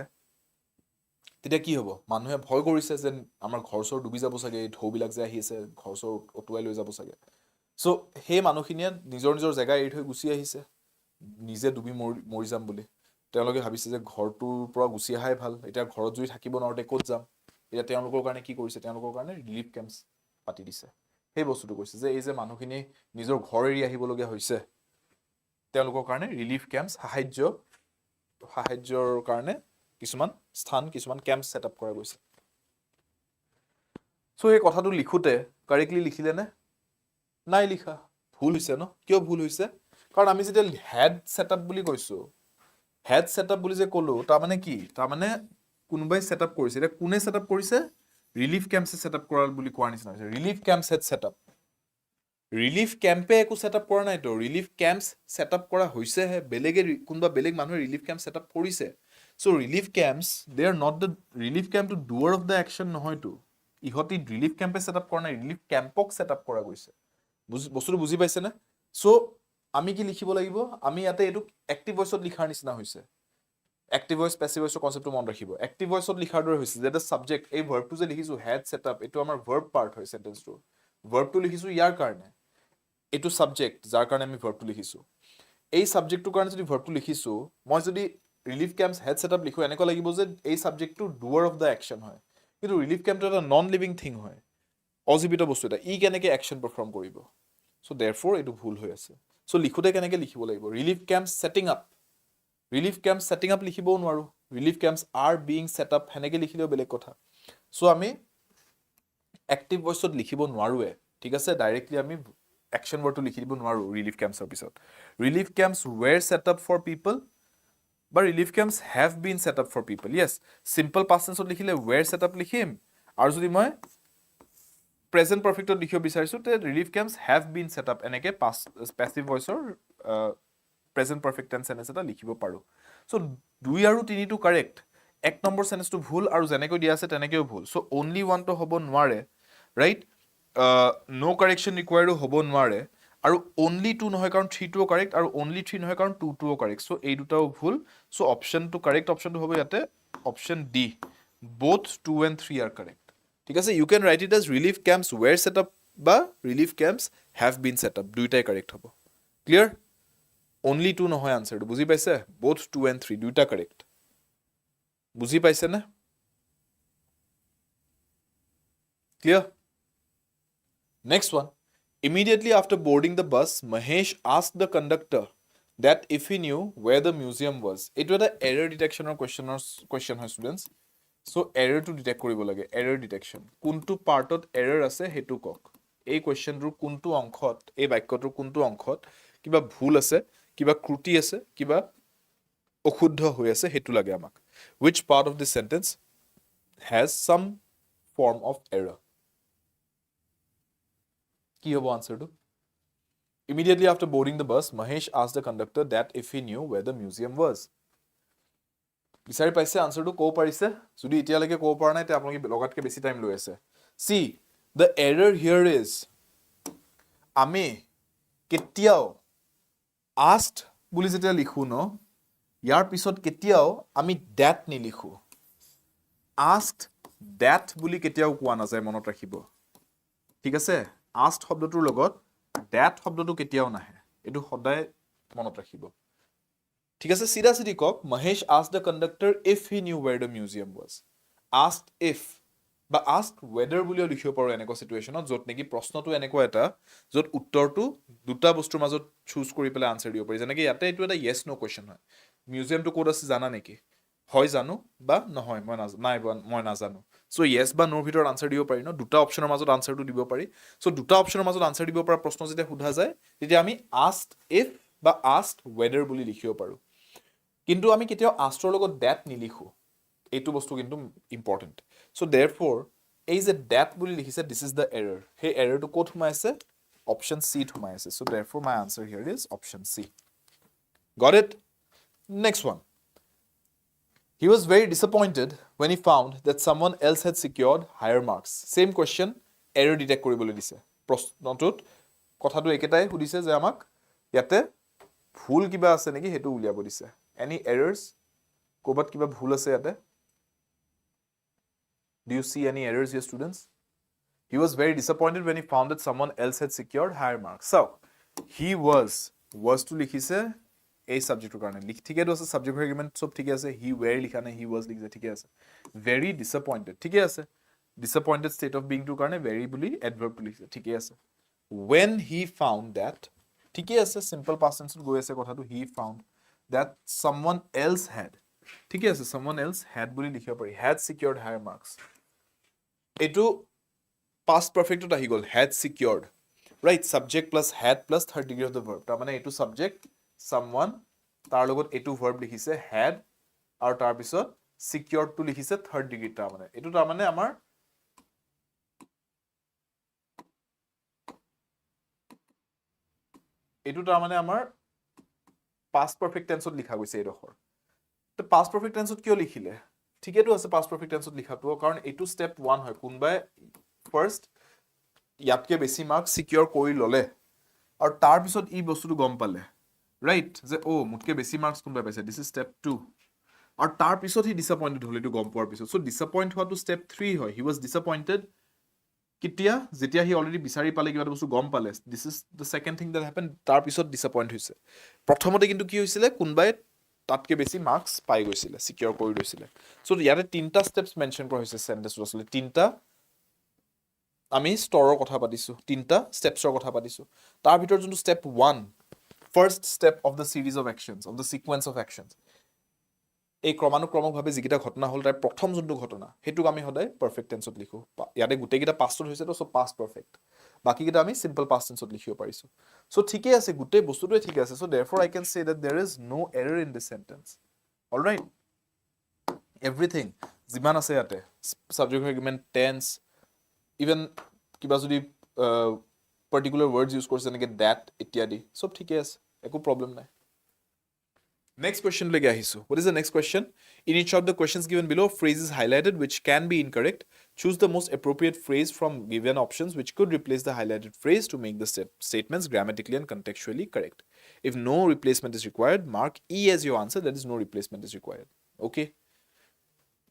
তেতিয়া কি হ'ব মানুহে ভয় কৰিছে যে আমাৰ ঘৰচৰ ডুবি যাব চাগে এই ঢৌবিলাক যে আহি আছে ঘৰচৰ অটুৱাই লৈ যাব চাগে সো সেই মানুহখিনিয়ে নিজৰ নিজৰ জায়গা এৰি থৈ গুচি আহিছে নিজে ডুবি মৰি যাম বুলি তেওঁলোকে ভাবিছে যে ঘৰটোৰ পৰা গুচি আহাই ভাল এতিয়া ঘৰত যদি থাকিব নোৱাৰোতে ক'ত যাম এতিয়া তেওঁলোকৰ কাৰণে কি কৰিছে তেওঁলোকৰ কাৰণে ৰিলিফ কেম্পছ পাতি দিছে সেই বস্তুটো কৈছে যে এই যে মানুহখিনি নিজৰ ঘৰ এৰি আহিবলগীয়া হৈছে তেওঁলোকৰ কাৰণে ৰিলিফ কেম্পছ সাহায্যৰ কাৰণে কিছুমান স্থান কিছুমান কেম্প সেট আপ কৰা গৈছে সো এই কথাটো লিখোতে কাৰেক্টলি লিখিলে নে নাই লিখা ভুল হৈছে ন কিয় ভুল হৈছে কাৰণ আমি যেতিয়া হেড সেটআপ বুলি কৈছো হেড সেটআপ বুলি যে ক'লো তাৰ মানে কি তাৰ মানে কোনবাই সেটআপ কৰিছে এটা কোনে সেটআপ কৰিছে ৰিলিফ কেম্পছে সেটআপ কৰা বুলি কোৱাৰ নিচিনা হৈছে relief camps had set up relief কেম্পে একো সেটআপ কৰা নাই তো ৰিলিফ কেম্পছ সেটআপ কৰা হৈছে হে বেলেগে কোনবা বেলেগ মানুহে ৰিলিফ কেম্প সেটআপ কৰিছে so relief camps they are not the relief camp to doer of the action নহয় তো ইহতি ৰিলিফ কেম্পে সেটআপ কৰা নাই ৰিলিফ কেম্পক সেটআপ কৰা গৈছে বস্তুটো বুজি পাইছে না সো আমি কি লিখিব লাগিব আমি ইয়াতে এটো এক্টিভ ভয়েসত লিখাৰ নিচিনা হৈছে Active voice, passive voice concept মন ৰাখিব active voice ত লিখাৰ দৰে হৈছে যে the subject এই verb টো যে লিখিছো had set up এটো আমাৰ verb part হয় sentence টো verb টো লিখিছো ইয়াৰ কাৰণে এটো subject যাৰ কাৰণে আমি verb টো লিখিছো এই subject টোৰ কাৰণে যদি verb টো লিখিছো মই যদি relief camps had set up লিখো এনেকুৱা লাগিব যে এই subject টো doer of the action হয় কিন্তু relief camp টো এটা non living thing হয় অজীৱিত বস্তু এটা ই কেনেকৈ action perform কৰিব so therefore এটো ভুল হৈ আছে so লিখোতে কেনেকৈ লিখিব লাগিব relief camps setting up relief camps setting up লিখিবও নোৱাৰো relief camps are being set up হেনেকে লিখিলেও বেলেগ কথা so আমি active voice ত লিখিব নোৱাৰোৱে ঠিক আছে ডাইৰেক্টলি আমি action word টো লিখি দিব নোৱাৰো relief camps ৰ পিছত relief camps were set up for people but relief camps have been set up for people yes simple past tense ত লিখিলে were set up লিখিম আৰু যদি মই present perfect ত লিখিব বিচাৰিছো তে relief camps have been set up এনেকে past passive voice ৰ present perfect tense sentence এটা লিখিব পাৰো so 2 আৰু 3 টো কাৰেক্ট এক নম্বৰ সেন্টেন্স টো ভুল আৰু যেনেকৈ দিয়া আছে তেনেকৈও ভুল so only one টো হ'ব নোৱাৰে right no correction required হ'ব নোৱাৰে আৰু only 2 নহয় কাৰণ 3 টো কাৰেক্ট আৰু only 3 নহয় কাৰণ 2 টো কাৰেক্ট so এই দুটাও ভুল so option টো কাৰেক্ট option টো হ'ব ইয়াতে option D both 2 and 3 are correct ঠিক আছে you can write it as relief camps were set up বা relief camps have been set up দুইটাই কাৰেক্ট হ'ব clear only 2 নহয় answer বুজি পাইছে both 2 and 3 দুইটা correct বুজি পাইছে না clear next one immediately after boarding the bus Mahesh asked the conductor that if he knew where the museum was it was a error detection or question হয় students so error to detect কৰিব লাগে error detection কোনটো পাৰ্টত error আছে হেতু কক এই কোৱেশ্চনটোৰ কোনটো অংশত এই বাক্যটোৰ কোনটো অংশত কিবা ভুল আছে কিবা ক্ৰুটি আছে কিবা অশুদ্ধ হৈ আছে হেতু লাগে আমাক which part of this sentence has some form of error কি হ'ব আনসাৰটো immediately after boarding the bus Mahesh asked the conductor that if he knew where the museum was বিচাৰি পাইছে আনসাৰটো ক'ব পাৰিছে যদি এতিয়ালৈকে ক'ব পৰা নাই তে আপোনালোকে লগাতকে বেছি টাইম লৈ আছে see the error here is আমি কেতিয়াও asked বুলি যেতিয়া লিখো ন ইয়াৰ পিছত কেতিয়াও আমি that নিলিখো asked that বুলি কেতিয়াও কোৱা নাযায় মনত ৰাখিব ঠিক আছে asked শব্দটোৰ লগত that শব্দটো কেতিয়াও নাহে এটো সদায় মনত ৰাখিব ঠিক আছে সিধা সিধি কক Mahesh asked the conductor if he knew where the museum was asked if বা asked whether বুলিও লিখিব পাৰো এনেকুৱা সিচুৱেচনত যত নেকি প্ৰশ্নটো এনেকুৱা এটা যত উত্তৰটো দুটা বস্তুৰ মাজত চুজ কৰি পেলাই আনসাৰ দিব পাৰি যেনেকৈ ইয়াতে এটো এটা yes no question হয় মিউজিয়ামটো ক'ত আছে জানা নেকি হয় জানো বা নহয় মই নাজানো সো yes বা no ভিতৰত আনসাৰ দিব পাৰি ন দুটা অপচনৰ মাজত আনসাৰটো দিব পাৰি সো দুটা অপচনৰ মাজত আনসাৰ দিব পৰা প্ৰশ্ন যেতিয়া সোধা যায় তেতিয়া আমি asked if বা asked whether বুলি লিখিব পাৰো কিন্তু আমি কেতিয়াও asked ৰ লগত that নিলিখো এইটো বস্তু কিন্তু ইম্পৰ্টেন্ট সো therefore এই যে that বুলি লিখিছে this is the error হে এৰৰটো ক'ত সোমাই আছে option C ত সোমাই আছে so therefore my answer here is option C got it next one he was very disappointed when he found that someone else had secured higher marks same question error detect কৰিবলৈ দিছে প্ৰশ্নটোত কথাটো একেটাই সুধিছে যে আমাক ইয়াতে ভুল কিবা আছে নেকি হেতু উলিয়াব দিছে any errors কোবাত কিবা ভুল আছে ইয়াতে do you see any errors here students he was very disappointed when he found that someone else had secured higher marks so he was to লিখিছে এই সাবজেক্টৰ কাৰণে ঠিকে আছে সাবজেক্ট এগ্ৰিমেন্ট সব ঠিকে আছে he were লিখা নাই he was লিখিছে ঠিকে আছে very disappointed ঠিকে আছে disappointed state of being টোৰ কাৰণে very বুলি adverb লিখিছে ঠিকে আছে when he found that ঠিকে আছে simple past tense গৈ আছে কথাটো he found that someone else had ঠিকে আছে someone else had বুলি লিখিব পাৰি had secured higher marks এটো past perfect ত আহি গল had secured right subject plus had plus third degree of the verb তাৰ মানে এটো subject someone তাৰ লগত এটো verb লিখিছে had আৰু তাৰ পিছত secured টো লিখিছে third degree তাৰ মানে আমাৰ এটো তাৰ মানে আমাৰ past perfect tense ত লিখা গৈছে এডখৰ তো past perfect tense ত কিয় লিখিলে ঠিকেটো আছে past perfect tense ত লিখাটো কাৰণ এটো step 1 হয় কোনবাই first ইয়াতকে বেছি মাৰ্ক সিকিউৰ কৰি ললে আৰু তাৰ পিছত ই বস্তুটো গম পালে ৰাইট যে ও মুটকে বেছি মাৰ্কস কোনবাই পাইছে দিস ইজ step 2 আৰু তাৰ পিছত হি ডিসএপইন্টেড হ'ল এটো গম পোৱাৰ পিছত সো ডিসএপইন্ট হোৱাটো স্টেপ 3 হয় হি ওয়াজ ডিসএপইন্টেড কেতিয়া যেতিয়া হি অলৰেডি বিচাৰি পালে কিবা বস্তু গম পালে this is the second thing that happen তাৰ পিছত ডিসএপইন্ট হৈছে প্ৰথমতে কিন্তু কি হৈছিলে কোনবাই তাতকে বেছি মাৰ্কস পাই গৈছিলে সিকিউৰ কৰি লৈছিলে সো ইয়াতে তিনটা স্টেপস মেনশন কৰা হৈছে সেন্টেন্সটো আসলে তিনটা আমি স্তৰৰ কথা পাতিছো তিনটা স্টেপছৰ কথা পাতিছো তাৰ ভিতৰত যোনটো step 1 first step of the series of actions of the sequence of actions এই ক্ৰমানুক্ৰমভাৱে যিকিটা ঘটনা হ'ল তাৰ প্ৰথম যোনটো ঘটনা হেতুক আমি সদায় পাৰফেক্ট টেন্সত লিখো ইয়াতে গুটেকিটা পাষ্টত হৈছে তো সব পাষ্ট পাৰফেক্ট বাকি কিটা আমি সিম্পল পাষ্ট টেন্সত লিখিব পাৰিছো সো ঠিকই আছে গুটে বস্তুটোই ঠিক আছে so therefore I can say that there is no error in this sentence alright everything যিমান আছে ইয়াতে সাবজেক্ট এগ্ৰিমেন্ট টেন্স ইভেন কিবা যদি পাৰ্টিকুলাৰ ওয়াৰ্ডস ইউজ কৰিছে যেনেকৈ দ্যাট ইত্যাদি সব ঠিকই আছে একো প্ৰবলেম নাই Next question lege ahisu. What is the next question? In each of the questions given below, phrase is highlighted which can be incorrect. Choose the most appropriate phrase from given options which could replace the highlighted phrase to make the statements grammatically and contextually correct. If no replacement is required, mark E as your answer, that is no replacement is required. Okay?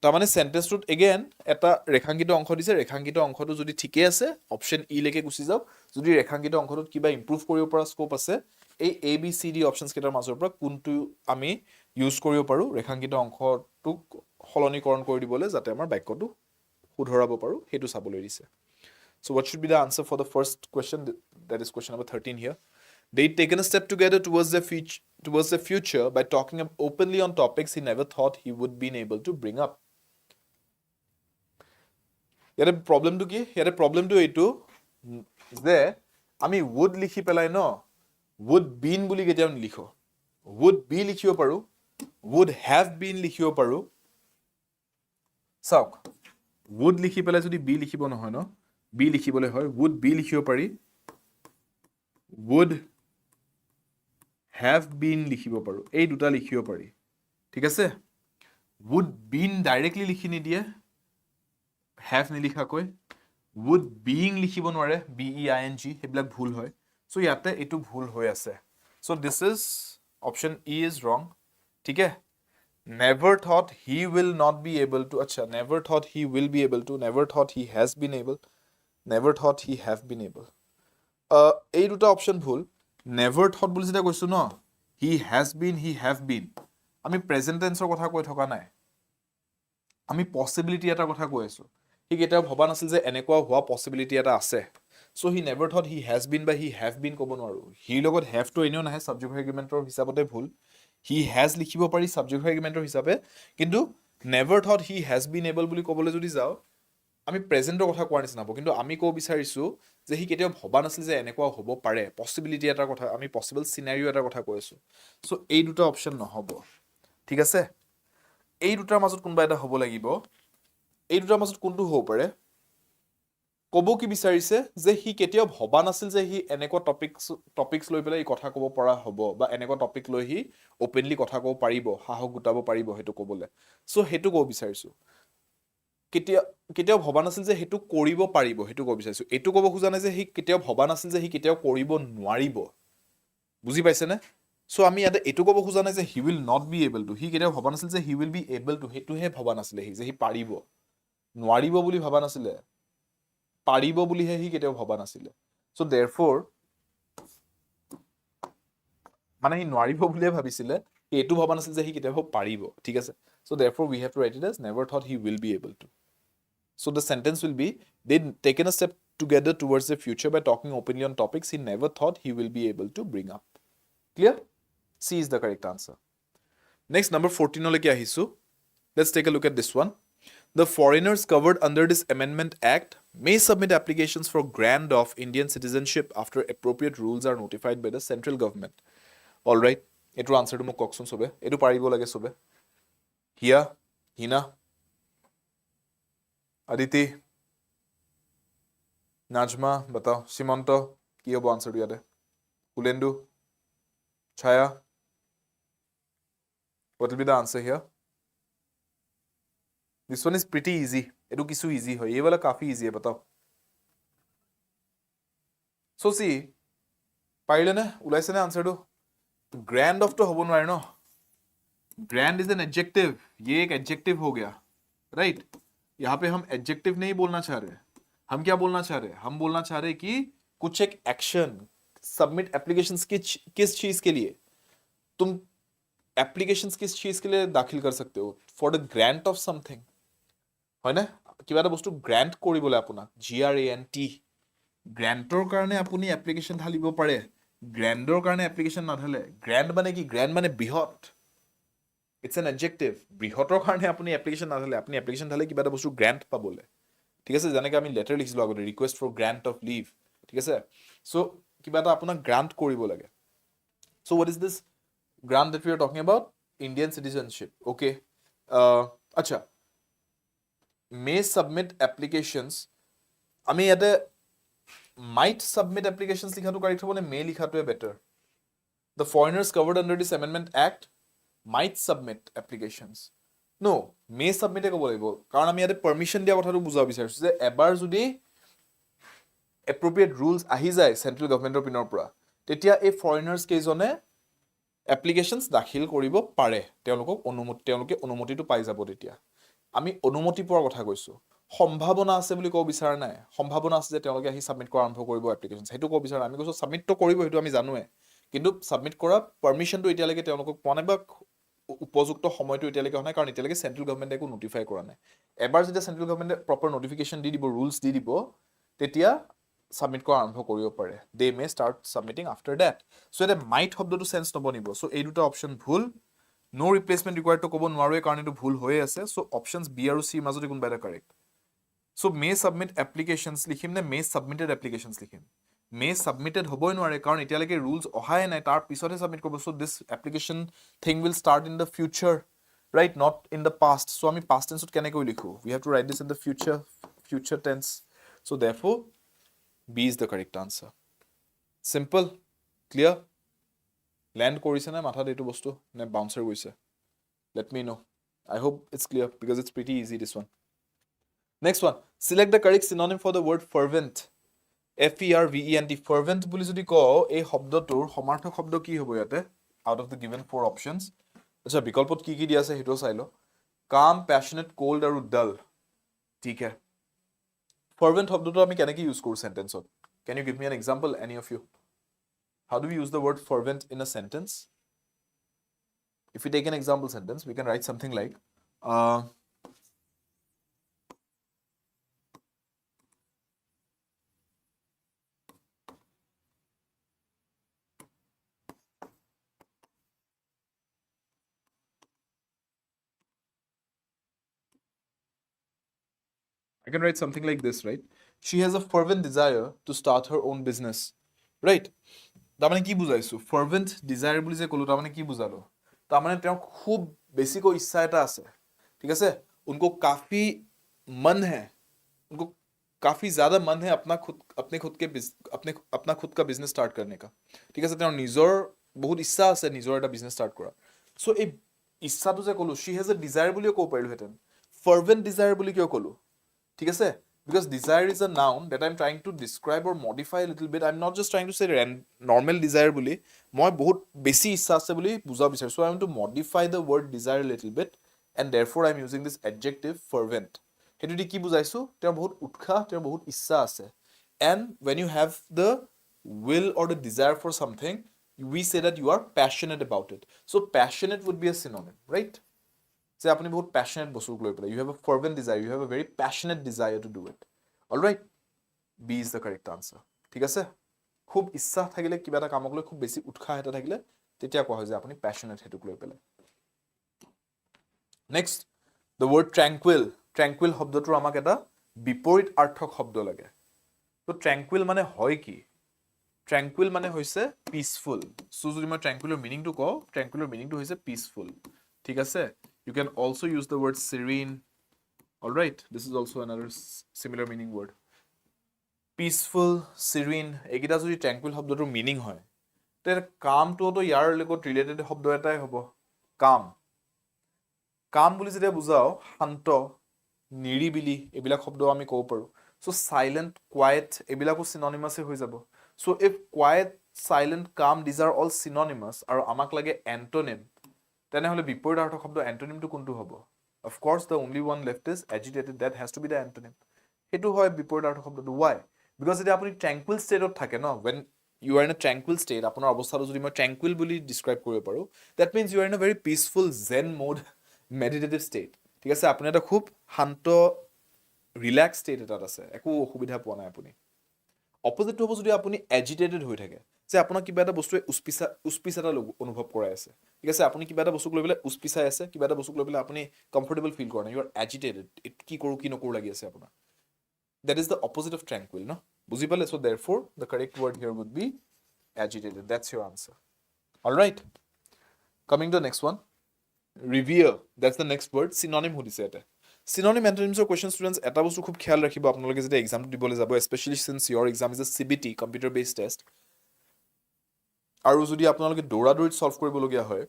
তাৰমানে সেন্টেন্সটোত again এটা ৰেখাঙ্কিত অংশ দিছে ৰেখাঙ্কিত অংশটো যদি ঠিকই আছে option ই লেকে গুচি যাওক যদি ৰেখাঙ্কিত অংশটোত কিবা ইমপ্ৰুভ কৰিব পৰা স্কোপ আছে এই A B C D options কেটাৰ মাজৰ পৰা কোনটো আমি ইউজ কৰিব পাৰো ৰেখাঙ্কিত অংশটোক হলনীকৰণ কৰি দিবলৈ যাতে আমাৰ বাক্যটো শুধৰাব পাৰো হেতু চাবলৈ দিছে so what should be the answer for the first question that is question number 13 here they taken a step together towards the future by talking openly on topics he never thought he would been able to bring up ইয়াতে প্ৰবলেমটো কি ইয়াতে প্ৰবলেমটো এইটো যে আমি would লিখি পেলাই ন would been বুলি কেতিয়াও নিলিখো would be লিখিব পাৰো would have been লিখিব পাৰো চাওক would লিখি পেলাই যদি be লিখিব নহয় ন be লিখিবলৈ হয় would be লিখিব পাৰি would have been লিখিব পাৰো এই দুটা লিখিব পাৰি ঠিক আছে would been ডাইৰেক্টলি লিখি নিদিয়ে have নিলিখাকৈ would being লিখিব নোৱাৰে b e i n g হেবিলাক ভুল হয় সো ইয়াতে এটো ভুল হৈ আছে so this is option E is ৰং ঠিক আছে never thought he will not be able to acha never thought he will be able to never thought he has been able never thought he have been able এই দুটা option ভুল never thought বুলি যেটা কৈছো ন he has been he have been আমি present টেন্সৰ কথা কৈ থকা নাই আমি পসিবিলিটি এটা কথা কৈ আছো হি কেতিয়াও ভবা নাছিল যে এনেকুৱা হোৱা পসিবিলিটি এটা আছে so he never thought he has been বা হি হেভ বিন ক'ব নোৱাৰো হি লগত হেভ টো এনেও নাহে সাবজেক্ট এগ্ৰিমেন্টৰ হিচাপতে ভুল হি হেজ লিখিব পাৰি সাবজেক্ট এগ্ৰিমেন্টৰ হিচাপে কিন্তু never thought he has been able বুলি ক'বলৈ যদি যাও আমি প্ৰেজেন্টৰ কথা কোৱাৰ নিচিনা হ'ব কিন্তু আমি ক'ব বিচাৰিছো যে হি কেতিয়াও ভবা নাছিল যে এনেকুৱা হ'ব পাৰে পসিবিলিটি এটা কথা আমি পসিবল সিনাৰিও এটা কথা কৈ আছো সো এই দুটা অপচন নহব ঠিক আছে এই দুটাৰ মাজত কোনবা এটা হ'ব লাগিব এই দুটাৰ মাজত কোনটো হ'ব পাৰে কব কি বিচাৰিছে যে হি কেতিয়াও ভবা নাছিল যে হি এনেকুৱা টপিকস লৈ পেলাই এই কথা ক'ব পৰা হ'ব বা এনেকুৱা টপিক লৈ হি ওপেনলি কথা ক'ব পাৰিব সাহস গুটাব পাৰিব হেতু ক'বলে সো হেতু ক'ব বিচাৰিছো কেতিয়াও ভবা নাছিল যে হেতু কৰিব পাৰিব হেতু ক'ব বিচাৰিছো এটো ক'ব খোজা নাই যে হি কেতিয়াও ভবা নাছিল যে হি কেতিয়াও কৰিব নোৱাৰিব বুজি পাইছে নে সো আমি ইয়াতে এটো ক'ব খোজা নাই যে he will not be able to he কেতিয়াও ভবা নাছিল যে he will be able to হেতুহে ভবা নাছিল হি যে হি পাৰিব নোৱাৰিব বুলি ভবা নাছিল পাৰিব বুলিহে হি কেতিয়াও ভবা নাছিল সো देयरफॉर মানে হি নোৱাৰিব বুলিহে ভাবিছিল এটো ভবা নাছিল যে হি কেতিয়াও পাৰিব ঠিক আছে so therefore we have to write it as never thought he will be able to so the sentence will be they taken a step together towards the future by talking openly on topics he never thought he will be able to bring up clear C is the correct answer next number 14 leke ahisu let's take a look at this one the foreigners covered under this amendment act may submit applications for grant of Indian citizenship after appropriate rules are notified by the central government all right etu answer to mo kokson sobe etu paribo lage sobe hiya hina aditi najma batao simonto ki hobo answer tu yate kulendu chaya what will be the answer here this one is pretty easy etu kisu easy hoy ye wala kafi easy hai batao so see paile na ulaise na answer tu grand of to hobo nware no grand is an adjective, ये एक adjective हो गया, right right? यहाँ पे हम adjective नहीं बोलना चाह रहे, हम क्या बोलना चाह रहे, हम बोलना चाह रहे कि कुछ एक एक्शन, सबमिट एप्लीकेशंस की किस चीज के लिए, तुम एप्लीकेशंस किस चीज के लिए दाखिल कर सकते हो, for the grant of something, হয় না, কিবা এটা বস্তু গ্ৰান্ট কৰিবলৈ আপোনাক, GRANT, গ্ৰান্টৰ কাৰণে আপুনি এপ্লিকেশন ঢালিব পাৰে, গ্ৰান্ডৰ কাৰণে এপ্লিকেশন নাঢালে, গ্ৰান্ট মানে কি, গ্ৰান্ট মানে বৃহৎ, ইটস এন এডজেক্টিভ, বৃহতৰ কাৰণে আপুনি এপ্লিকেশন নাঢালে, আপুনি এপ্লিকেশন ঢালে কিবা এটা বস্তু গ্ৰান্ট পাবলৈ, ঠিক আছে, যেনেকৈ আমি লেটাৰ লিখিছিলোঁ আগতে, request for grant of leave, ঠিক আছে, চ' কিবা এটা আপোনাক গ্ৰান্ট কৰিব লাগে, so' what is this grant that we are talking about? Indian citizenship. Okay. Acha. May submit applications. I mean, might submit applications likha to correct hobo ne may likha to better. The foreigners covered under this amendment act might submit applications. No, may submit e kobo laibo. Karon ami ate permission dia kotha to bujhaw bisarisu je ebar jodi appropriate rules ahi jay central government or pinor pura, tetia ei foreigners keijone applications দাখিল কৰিব পাৰে, তেওঁলোকে অনুমতিটো পাই যাব, তেতিয়া আমি অনুমতি পোৱাৰ কথা কৈছো, সম্ভাৱনা আছে বুলি ক'ব বিচাৰা নাই, সম্ভাৱনা আছে যে তেওঁলোকে আহি সাবমিট কৰা আৰম্ভ কৰিব এপ্লিকেশন, সেইটো ক'ব বিচাৰা, আমি কৈছো সাবমিট তো কৰিব, সেইটো আমি জানোৱে, কিন্তু সাবমিট কৰা পাৰমিশনটো এতিয়ালৈকে তেওঁলোকক পোৱা নাই বা উপযুক্ত সময়টো এতিয়ালৈকে হোৱা নাই, কাৰণ এতিয়ালৈকে চেন্ট্ৰেল গভৰ্ণমেণ্টে একো নোটিফাই কৰা নাই, এবাৰ যেতিয়া চেন্ট্ৰেল গভৰ্ণমেণ্টে প্ৰপাৰ নোটিফিকেশন দি দিব, ৰুলছ দি দিব, তেতিয়া সাবমিট কৰা আৰম্ভ কৰিব পাৰে, they may start submitting after that. So এটা might শব্দটো সেন্স নবনিব, so এই দুটা অপশন ভুল, no replacement required to ক'ব নোৱাৰোৱে কাৰণ এইটো ভুল হৈ আছে, so options B আৰু C মাজতে কোনবা এটা correct, so may submit applications লিখিম নে may submitted applications লিখিম, may submitted হ'বই নোৱাৰে কাৰণ এতিয়ালৈকে ৰুলছ অহাই নাই, তাৰ পিছতহে সাবমিট কৰিব, so this application thing will start in the future, right, not in the past, so আমি past tense কেনেকৈ লিখো, we have to write this in the future tense, so therefore B is the correct answer. Simple, clear? Land কৰিছে না মাথাত এইটো বস্তু নে bouncer গৈছে? Let me know. I hope it's clear because it's pretty easy, this one. Next one. Select the correct synonym for the word fervent. Fervent. Fervent বুলি যদি কও, এই শব্দটোৰ সমাৰ্থক শব্দ কি হ'ব ইয়াতে? Out of the given 4 options. আচ্ছা, বিকল্পত কি কি দিয়া আছে হেটো চাই লো. Calm, passionate, cold আৰু dull. ঠিক আছে. Fervent শব্দটো আমি কেনেকৈ ইউজ কৰো সেন্টেন্সত? Can you give me an example, any of you? How do we use the word fervent in a sentence? If we take an example sentence, we can write something like I can write something like this, right? She has a fervent desire to start her own business, right? তাৰমানে কি বুজাইছো, fervent desire বুলি যে ক'লো, তাৰমানে কি বুজালো, তাৰমানে তেওঁ খুব বেছিকৈ ইচ্ছা এটা আছে, ঠিক আছে, उनको काफी मन है, उनको काफी ज्यादा मन है अपना खुद का बिजनेस स्टार्ट करने का, ঠিক আছে, তেওঁৰ নিজৰ বহুত ইচ্ছা আছে নিজৰ এটা বিজনেস স্টাৰ্ট কৰা, সো এই ইচ্ছাটো যে ক'লো, she has a desire বুলিও ক'ব পাৰিলোহেঁতেন, fervent desire বুলি কিয় ক'লো, ঠিক আছে, because desire is a noun that I'm trying to describe or modify a little bit. I'm not just trying to say normal desire বুলি, মই বহুত বেছি ইচ্ছা আছে বুলি বুজাব বিচাৰিছো, so I want to modify the word desire a little bit and therefore I'm using this adjective fervent. হেতু দি কি বুজাইছো, তেওঁৰ বহুত উৎসাহ, তেওঁৰ বহুত ইচ্ছা আছে, and when you have the will or the desire for something, we say that you are passionate about it, so passionate would be a synonym, right? যে আপুনি বহুত passionate বস্তুক লৈ পেলাই, you have a fervent desire, you have a very passionate desire to do it. All right, B is the correct answer. ঠিক আছে, খুব ইচ্ছা থাকিলে কিবা এটা কামক লৈ খুব বেছি উৎসাহ এটা থাকিলে তেতিয়া কোৱা হয় যে আপুনি passionate হেতুক লৈ পেলাই. Next, the word tranquil. Tranquil শব্দটোৰ আমাক এটা বিপৰীত অৰ্থক শব্দ লাগে, তো tranquil মানে হয় কি, tranquil মানে হৈছে peaceful, so যদি মই tranquilৰ মিনিংটো কওঁ, tranquilৰ মিনিংটো হৈছে peaceful, ঠিক আছে. You can also use the word serene. All right, this is also another similar meaning word. Peaceful, serene, এইকেইটা যদি tranquil শব্দটোৰ মিনিং হয়, তে কামটোতো ইয়াৰ লগত ৰিলেটেড শব্দ এটাই হ'ব, কাম. কাম বুলি যেতিয়া বুজাও, শান্ত, নিৰিবিলি, এইবিলাক শব্দ আমি ক'ব পাৰো, so silent, quiet, এইবিলাকো synonymous হৈ যাব, so if quiet, silent, calm, these are all synonymous আৰু আমাক লাগে antonym, তেনেহলে বিপৰীতাৰ্থক শব্দ এন্টোনিমটো কোনটো হ'ব of course the only one left is agitated that has to be the antonym হেতু হয় বিপৰীতাৰ্থক শব্দটো why because যদি আপুনি tranquil state থাকে ন when you are in a tranquil state আপোনাৰ অৱস্থাটো যদি মই tranquil বুলি describe কৰিব পাৰো that means you are in a very peaceful zen mode meditative state ঠিক আছে আপুনি এটা খুব শান্ত ৰিলেক্স ষ্টেট এটাত আছে একো অসুবিধা পোৱা নাই আপুনি অপজিটটো হ'ব যদি আপুনি এজিটেটেড হৈ থাকে যে আপোনাক কিবা এটা বস্তুৱে উস্পিছা এটা অনুভৱ কৰাই আছে ঠিক আছে আপুনি কিবা এটা বস্তুক লৈ পেলাই উস্পিছাই আছে কিবা এটা বস্তুক লৈ পেলাই আপুনি কমফৰ্টেবল ফিল কৰা নাই ইউ আৰ এজিটেটেড কি কৰোঁ কি নকৰোঁ লাগি আছে আপোনাৰ that is the opposite of tranquil no বুজি পালে so therefore the correct word here would be agitated that's your answer all right coming to the next one revere that's the next word synonym সুধিছে এটা synonym antonyms or question students এটা বস্তু খুব খেয়াল ৰাখিব আপোনালোকে যেতিয়া এক্সামটো দিবলৈ যাব especially since your exam is a CBT computer based test আৰু যদি আপোনালোকে দৌৰাদৌৰিত সলভ কৰিবলগীয়া হয়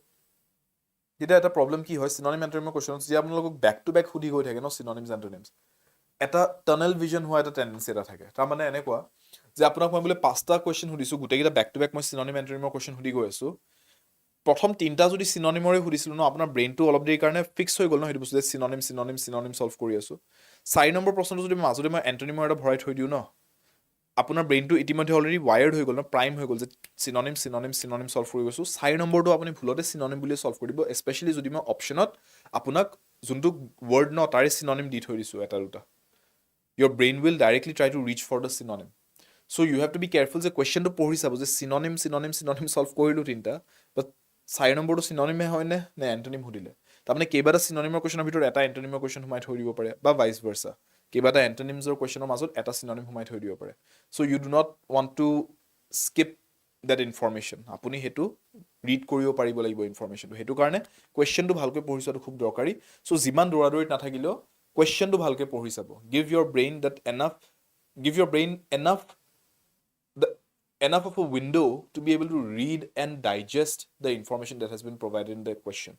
তেতিয়া এটা প্ৰবলেম কি হয় synonym antonyms questions যে আপোনালোকক ব্যাক টু ব্যাক সুধি গৈ থাকে ন synonyms antonyms এটা টানেল ভিজন হোৱা এটা টেন্ডেন্সি এটা থাকে তাৰ মানে এনেকুৱা যে আপোনাক মই বোলে পাঁচটা কোৱেশ্চন সুধিছো গোটেইকেইটা ব্যাক টু ব্যাক মই synonym antonyms কোৱেশ্চন সুধি গৈ আছো প্ৰথম তিনটা যদি সিনোনিমৰে সুধিছিলো ন আপোনাৰ ব্ৰেইনটো অলপ দেৰি কাৰণে ফিক্স হৈ গল ন হেতু বস্তু যে সিনোনিম সলভ কৰি আছো 4 নম্বৰ প্ৰশ্নটো যদি মাজতে মই এন্টোনিমৰ এটা ভৰাই থৈ দিও ন আপোনাৰ ব্ৰেইনটো ইতিমধ্যে অলৰেডি ওয়ায়াৰ্ড হৈ গল ন প্ৰাইম হৈ গল যে সিনোনিম সলভ কৰি গৈছো 4 নম্বৰটো আপুনি ভুলতে সিনোনিম বুলি সলভ কৰি দিব স্পেশালি যদি মই অপচনত আপোনাক যোনটো ৱৰ্ড ন তাৰে সিনোনিম দি থৈ দিছো এটা দুটা your brain will directly try to reach for the synonym so you have to be careful যে question to পঢ়ি চাব যে synonym solve কৰিলো তিনটা but 4 নম্বৰটো synonym হয় নে antonym সুধিলে তাৰমানে কেইবাটা synonymৰ questionৰ ভিতৰত এটা antonymৰ question সোমাই থৈ দিব পাৰে বা vice versa কেইবাটা antonymsৰ questionৰ মাজত এটা synonym সোমাই থৈ দিব পাৰে so you do not want to skip that information আপুনি হেতু ৰিড কৰিব পাৰিব লাগিব ইনফৰমেশনটো হেতু কাৰণে questionটো ভালকৈ পঢ়ি চোৱাটো খুব দৰকাৰী so যিমান দৌৰাদৌৰিত নাথাকিলেও questionটো ভালকৈ পঢ়ি চাব give your brain enough of a window to be able to read and digest the information that has been provided in the question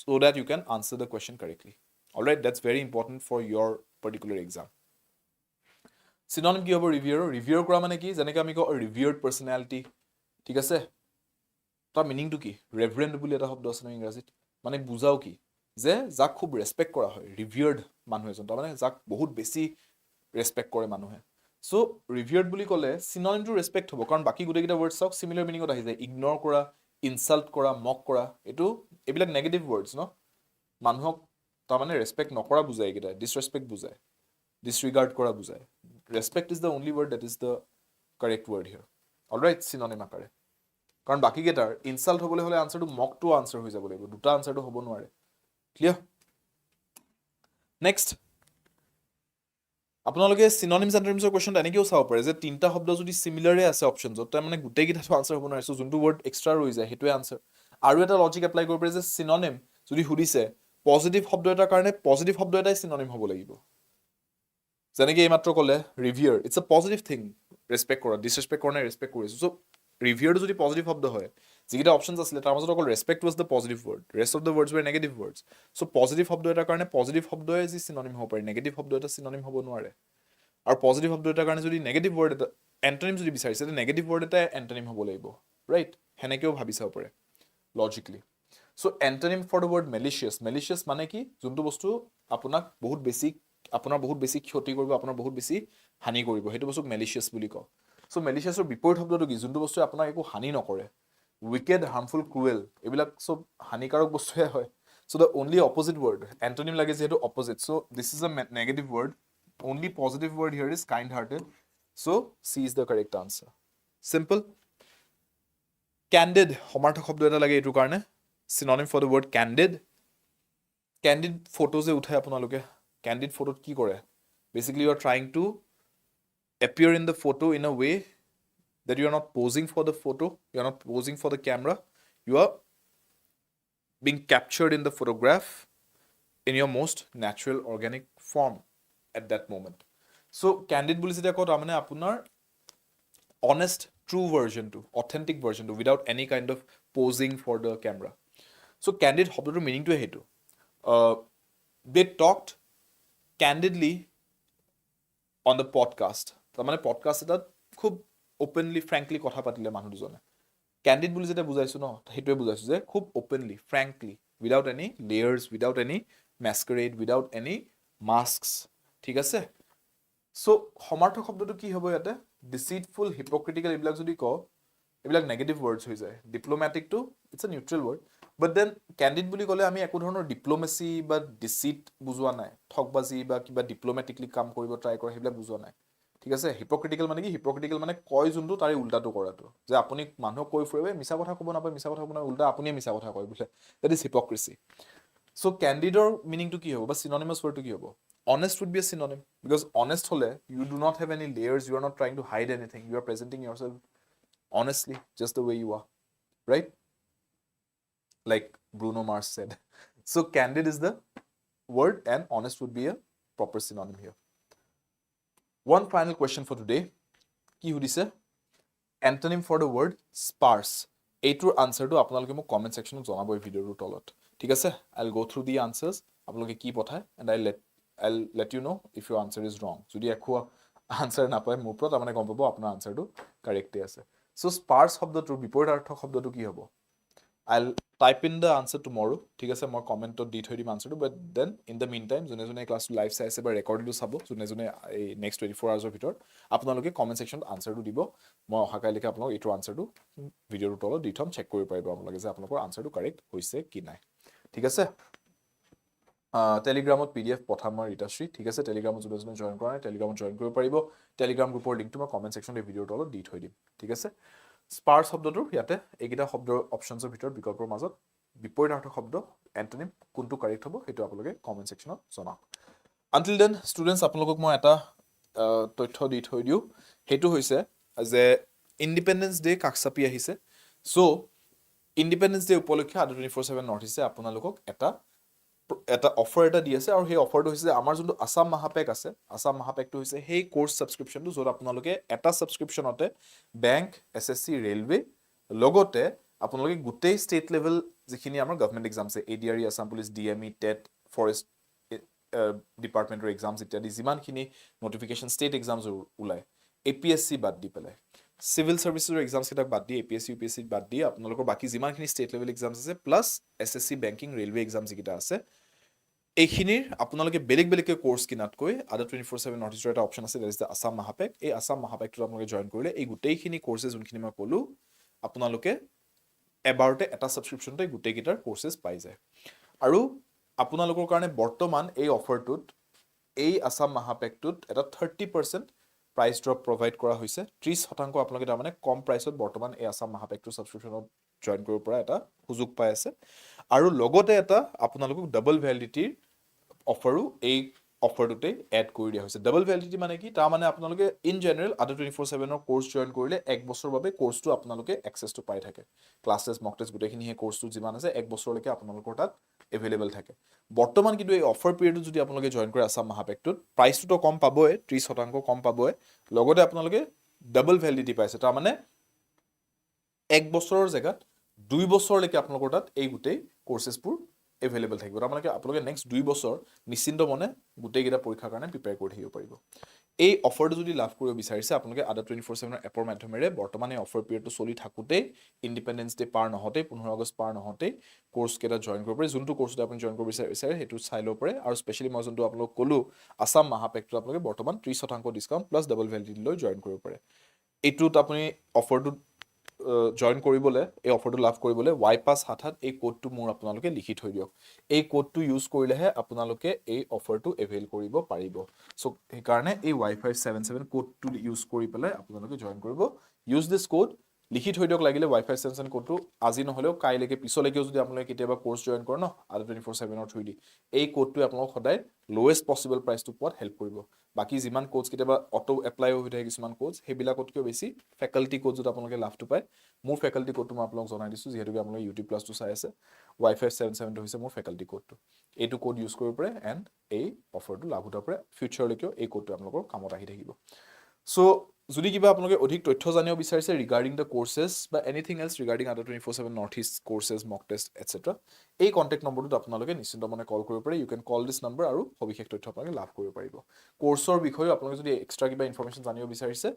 so that you can answer the question correctly all right that's very important for your particular exam synonym কি হ'ব revere কৰা মানে কি যেনেকৈ আমি কওঁ revered personality ঠিক আছে তাৰ মিনিংটো কি reverend বুলি এটা শব্দ আছে ন ইংৰাজীত মানে বুজাও কি যে যাক খুব ৰেসপেক্ট কৰা হয় revered মানুহ এজন তাৰ মানে যাক বহুত বেছি ৰেসপেক্ট কৰে মানুহে so revered বুলি ক'লে synonym to respect হ'ব কাৰণ বাকি গোটেইকেইটা words চাওক similar meaningত আহি যায় ignore কৰা insult কৰা mock কৰা এবিলাক negative words ন মানুহক তাৰ মানে ৰেসপেক্ট নকৰা বুজায় এইকেইটা disrespect বুজায় disregard কৰা বুজায় respect is the only word that is the correct word here all right synonym আকাৰে কাৰণ বাকি কেইটাৰ insult হ'বলৈ হলে আনসাৰটো mock to answer হৈ যাব লাগিব দুটা আনসাৰটো হ'ব নোৱাৰে clear next আপোনালোকে synonyms antonyms question এনেকেও চাব পাৰে যে তিনটা শব্দ যদি সিমিলাৰে আছে অপচন যত মানে গোটেই কিটাটো আনসাৰ হ'ব নোৱাৰে সো যোনটো ওয়াৰ্ড এক্সট্ৰা ৰৈ যায় হেতুৱে আনসাৰ আৰু এটা লজিক এপ্লাই কৰিব পাৰে যে synonym যদি সুধিছে পজিটিভ শব্দ এটাৰ কাৰণে পজিটিভ শব্দ এটাই synonym হ'ব লাগিব যেনেকৈ এইমাত্ৰ ক'লে revere it's a positive thing respect কৰা disrespect কৰা নাই respect কৰিছো সো revere যদি পজিটিভ শব্দ হয় যিকিটা অপচনছ আছিল তাৰ মাজত অকল respect was the positive word rest of the words were negative words so positive শব্দ এটাৰ কাৰণে positive শব্দই যি synonym হ'ব পাৰে negative শব্দ এটা synonym হ'ব নোৱাৰে আৰু positive শব্দ এটাৰ কাৰণে যদি negative word এটা antonym যদি বিচাৰিছে তে negative word এটা antonym হ'ব লাগিব right হেনেকেও ভাবি চাব পাৰে logically so antonym for the word malicious মানে কি যোনটো বস্তু আপোনাক বহুত বেছি আপোনাৰ বহুত বেছি ক্ষতি কৰিব আপোনাৰ বহুত বেছি হানি কৰিব হেতু বস্তুক malicious বুলি কয় so malicious ৰ বিপৰীত শব্দটো কি যোনটো বস্তু আপোনাক একো হানি নকৰে wicked harmful cruel এবিলাক সব হানিকাৰক বস্তুহে হয় so the only opposite word antonym লাগে যেটো opposite so this is a negative word only positive word here is kind hearted so C is the correct answer simple candid সমাৰ্থক শব্দ এটা লাগে এটো কাৰণে synonym for the word candid photos এ উঠাই আপোনালোকে candid photo কি কৰে basically you are trying to appear in the photo in a way that you are not posing for the photo you are not posing for the camera you are being captured in the photograph in your most natural organic form at that moment so candid বুলি যেতিয়া কও তাৰমানে আপোনাৰ honest true version to authentic version to without any kind of posing for the camera so candid শব্দটোৰ মিনিংটো হেতু they talked candidly on the podcast তাৰমানে podcast এটাত খুব openly frankly কথা পাতিলে মানুহ দুজনে candid বুলি যেটা বুজাইছো ন হেতুৱে বুজাইছো যে খুব openly frankly without any layers, without any masquerade, without any masks. ঠিক আছে? So সমাৰ্থক শব্দটো কি হ'ব ইয়াতে? Deceitful, hypocritical এইবিলাক যদি কওঁ, এইবিলাক নেগেটিভ ৱৰ্ডছ হৈ যায়। ডিপ্ল'মেটিকটো it's a neutral word, but then candid বুলি ক'লে আমি একো ধৰণৰ ডিপ্ল'মেচি বা ডিচিট বুজোৱা নাই, ঠগবাজি বা কিবা ডিপ্ল'মেটিকলি কাম কৰিব ট্ৰাই কৰা সেইবিলাক বুজোৱা নাই। ঠিক আছে? হিপক্ৰিটিকেল মানে কি? হিপক্ৰিটিকেল মানে কয় যোনটো তাৰে উল্টাটো কৰাটো, যে আপুনি মানুহক কৈ ফুৰিব মিছা কথা ক'ব নাপায়, মিছা কথা ক'ব নাপায়, উল্টা আপুনিয়ে মিছা কথা কয় বোলে, দেট ইজ হিপক্ৰেচি। So candidৰ মিনিংটো কি হ'ব বা synonymous wordটো কি হ'ব? Honest would be a synonym, because honest হলে you do not have any layers, you are not trying to hide anything, you are presenting yourself honestly just the way you are, right? Like Bruno Mars said. So candid is the word and honest would be a proper synonym here. One final question for today. কি সুধিছে? Antonym for the word sparse. এইটোৰ আনসাৰটো আপোনালোকে মোক comment সেকশনত জনাব এই ভিডিওৰ তলত। ঠিক আছে? I'll go through the answers. আপোনালোকে কি পঠায় and I'll let you know if your answer is wrong. যদি একো আনসাৰ নাপায় মোৰ পৰা, তাৰমানে গম পাব আপোনাৰ আনসাৰটো কাৰেক্টে আছে। So sparse শব্দটোৰ বিপৰীতাৰ্থক শব্দটো কি হ'ব? I'll type in the answer tomorrow. ঠিক আছে? মই কমেন্টত দি থৈ দিম আনসাৰটো, but then in the meantime যোনে যোনে ক্লাছটো লাইভ চাই আছে বা ৰেকৰ্ডটো চাব, যোনে যোনে এই নেক্সট 24 আৱাৰ্ছৰ ভিতৰত আপোনালোকে কমেন্ট সেকশনত আনসাৰটো দিব। মই অহাকাইলৈকে আপোনালোক এইটো আনসাৰটো ভিডিওৰ তলত দি থম, চেক কৰিব পাৰিব আপোনালোকে যে আপোনালোকৰ আনসাৰটো কাৰেক্ট হৈছে কি নাই। ঠিক আছে? টেলিগ্ৰামত PDF পঠাম মই ৰীতাশ্ৰী। ঠিক আছে? টেলিগ্ৰামত যোনে যোনে জইন কৰা নাই টেলিগ্ৰামত জইন কৰিব পাৰিব। টেলিগ্ৰাম গ্ৰুপৰ লিংকটো মই কমেন্ট সেকশনত এই ভিডিওৰ তলত দি থৈ দিম। ঠিক আছে? স্পাৰ্স শব্দটোৰ ইয়াতে এইকেইটা শব্দৰ অপশ্যনছৰ ভিতৰত বিকল্পৰ মাজত বিপৰীতাৰ্থক শব্দ এন্টনিম কোনটো কাৰেক্ট হ'ব সেইটো আপোনালোকে কমেন্ট সেকশনত জনাওক। আনটিল দেন ষ্টুডেণ্টছ আপোনালোকক মই এটা তথ্য দি থৈ দিওঁ, সেইটো হৈছে যে ইণ্ডিপেণ্ডেন্স ডে কাষ চাপি আহিছে। চ' ইণ্ডিপেণ্ডেন্স ডে উপলক্ষে আদা 24/7 নৰ্থ ইষ্টে আপোনালোকক এটা অফাৰ এটা দি আছে, আৰু সেই অফাৰটো হৈছে যে আমাৰ যোনটো আসাম মহাপেক আছে, আসাম মহাপেকটো হৈছে সেই কোৰ্চ ছাবস্ক্ৰিপশ্যনটো য'ত আপোনালোকে এটা ছাবস্ক্ৰিপশ্যনতে বেংক, SSC, ৰেলৱে লগতে আপোনালোকে গোটেই ষ্টেট লেভেল যিখিনি আমাৰ গভৰ্ণমেণ্ট এক্সাম আছে, ADRE, Assam police, DME, TET, forest ডিপাৰ্টমেণ্টৰ এক্সামছ ইত্যাদি যিমানখিনি নটিফিকেশ্যন ষ্টেট এক্সামছ ওলায়, APSC বাদ দি পেলাই, চিভিল চাৰ্ভিচৰ এক্সামছ কেইটাক বাদ দি APSC, UPSC বাদ দি আপোনালোকৰ বাকী যিমানখিনি ষ্টেট লেভেল এক্সামছ আছে plus SSC, banking, railway exam যিকেইটা আছে, এইখিনিৰ আপোনালোকে বেলেগ বেলেগকৈ কোৰ্চ কিনাতকৈ আদা 24/7 নৰ্থ ইষ্টৰ এটা অপশ্যন আছে, দ্যাট ইজ দ্য আসাম মহাপেক। এই আসাম মহাপেকটোত আপোনালোকে জইন কৰিলে এই গোটেইখিনি কোৰ্চেছ যোনখিনি মই ক'লোঁ আপোনালোকে এবাৰতে এটা ছাবস্ক্ৰিপশ্যনতে গোটেইকেইটাৰ কোৰ্চেছ পাই যায়। আৰু আপোনালোকৰ কাৰণে বৰ্তমান এই অফাৰটোত এই আসাম মহাপেকটোত এটা 30% প্ৰাইচ ড্ৰপ প্ৰভাইড কৰা হৈছে। 30% আপোনালোকে তাৰমানে কম প্ৰাইচত বৰ্তমান এই আসাম মহাপেকটোৰ ছাবস্ক্ৰিপশ্যনত জইন কৰিব পৰা এটা সুযোগ পাই আছে, আৰু লগতে এটা আপোনালোকক ডাবল ভেলিডিটিৰ অফাৰো এই অফাৰটোতে এড কৰি দিয়া হৈছে। ডাবল ভেলিডিটি মানে কি? তাৰমানে আপোনালোকে ইন জেনেৰেল আদা 24/7 কোৰ্চ জইন কৰিলে 1 বছৰৰ বাবে কোৰ্চটো আপোনালোকে এক্সেছটো পাই থাকে। ক্লাছ টেষ্ট, মক টেষ্ট গোটেইখিনি সেই কোৰ্চটো যিমান আছে 1 বছৰলৈকে আপোনালোকৰ তাত এভেইলেবল থাকে। বৰ্তমান কিন্তু এই অফাৰ পিৰিয়ডত যদি আপোনালোকে জইন কৰে আসাম মহাপেকটোত প্ৰাইচটোতো কম পাবই, 30% কম পাবই, লগতে আপোনালোকে ডাবল ভেলিডিটি পাইছে। তাৰমানে 1 বছৰৰ জেগাত 2 বছৰলৈকে আপোনালোকৰ তাত এই গোটেই কোৰ্চেছবোৰ এভেইলেবল থাকিব। তাৰমানে আপোনালোকে নেক্সট 2 বছৰ নিশ্চিন্ত মনে গোটেইকেইটা পৰীক্ষাৰ কাৰণে প্ৰিপেয়াৰ কৰি থাকিব পাৰিব। এই অফাৰটো যদি লাভ কৰিব বিচাৰিছে আপোনালোকে আদা 24/7 এপৰ মাধ্যমেৰে বৰ্তমান এই অফাৰ পিৰিয়ডটো চলি থাকোঁতেই, ইণ্ডিপেণ্ডেন্স ডে পাৰ নহওঁতেই, 15 আগষ্ট পাৰ নহওঁতেই কোৰ্চকেইটা জইন কৰিব পাৰে। যোনটো কোৰ্চতে আপুনি জইন কৰিব বিচাৰে সেইটো চাই ল'ব পাৰে। আৰু স্পেচিয়েলি মই যোনটো আপোনালোক ক'লোঁ আসাম মহাপেকটো আপোনালোকে বৰ্তমান 30% ডিছকাউণ্ট প্লাছ ডাবল ভেলিডিটি লৈ জইন কৰিব পাৰে। এইটোত আপুনি অফাৰটোত জইন কৰিবলৈ, এই অফাৰটো লাভ কৰিবলৈ Y577 এই কোডটো মোৰ আপোনালোকে লিখি থৈ দিয়ক। এই কোডটো ইউজ কৰিলেহে আপোনালোকে এই অফাৰটো এভেইল কৰিব পাৰিব। চ' সেইকাৰণে এই Y577 কোডটো ইউজ কৰি পেলাই আপোনালোকে জইন কৰিব। ইউজ দিছ কোড, লিখি থৈ দিয়ক লাগিলে Y577 কোডটো আজি নহ'লেও কাইলৈকে পিছলৈকেও যদি আপোনালোকে কেতিয়াবা কোৰ্চ জইন কৰে ন আদা 24/7 থ্ৰু দি, এই কোডটোৱে আপোনালোকক সদায় লৱেষ্ট পচিবল প্ৰাইচটো পোৱাত হেল্প কৰিব। বাকী যিমান কোডছ কেতিয়াবা অটো এপ্লাই হৈ থাকে কিছুমান কোডছ, সেইবিলাকতকৈ বেছি ফেকাল্টি কোড যদি আপোনালোকে লাভটো পায়, মোৰ ফেকাল্টি কোডটো মই আপোনালোকক জনাই দিছোঁ, যিহেতুকে আপোনালোকে ইউটিউব ক্লাছটো চাই আছে। Y577 হৈছে মোৰ ফেকাল্টি কোডটো। এইটো কোড ইউজ কৰিব পাৰে এণ্ড এই অফাৰটো লাভ উঠাব পাৰে। ফিউচাৰলৈকেও এই কোডটো আপোনালোকৰ কামত আহি থাকিব। চ' যদি কিবা আপোনালোকে অধিক তথ্য জানিব বিচাৰিছে ৰিগাৰ্ডিং দ্য কোৰ্চেছ বা এনিথিং এলছ ৰিগাৰ্ডিং আদা 24/7 নৰ্থ ইষ্ট কোৰ্চেছ, মক টেষ্ট এটচেট্ৰা, এই কণ্টেক্ট নম্বৰটোত আপোনালোকে নিশ্চিন্ত মনে কল কৰিব পাৰে। ইউ কেন কল দিছ নম্বৰ আৰু সবিশেষ তথ্য আপোনালোকে লাভ কৰিব পাৰিব। কোৰ্চৰ বিষয়েও আপোনালোকে যদি এক্সট্ৰা কিবা ইনফৰমেশ্যন জানিব বিচাৰিছে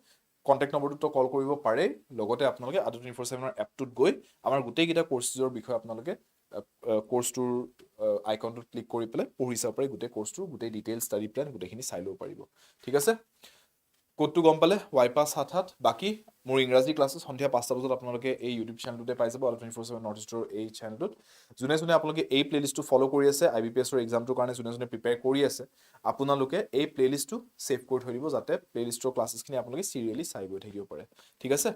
কণ্টেক্ট নম্বৰটোতো কল কৰিব পাৰে। লগতে আপোনালোকে আদা 24/7 এপটোত গৈ আমাৰ গোটেইকেইটা কোৰ্চেছৰ বিষয়ে আপোনালোকে কোৰ্চটোৰ আইকনটোত ক্লিক কৰি পেলাই পঢ়ি চাব পাৰে গোটেই কোৰ্চটোৰ গোটেই ডিটেইল ষ্টাডি প্লেন গোটেইখিনি চাই ল'ব পাৰিব ঠিক আছে কোডটো গম পালে ৱাইপাছ 77 বাকি মোৰ ইংৰাজী ক্লাছেছ সন্ধিয়া 5টা বজাত আপোনালোকে এই ইউটিউব চেনেলটোতে পাই যাব আৰু 24/7 নৰ্থ ইষ্টৰ এই চেনেলটোত যোনে যোনে আপোনালোকে এই প্লেলিষ্টটো ফলো কৰি আছে আইবিপিএছৰ এক্সামটোৰ কাৰণে যোনে যোনে প্ৰিপেয়াৰ কৰি আছে আপোনালোকে এই প্লেলিষ্টটো সেভ কৰি থৈ দিব যাতে প্লেলিষ্টৰ ক্লাছেছখিনি আপোনালোকে সিৰিয়ালি চাই গৈ থাকিব পাৰে ঠিক আছে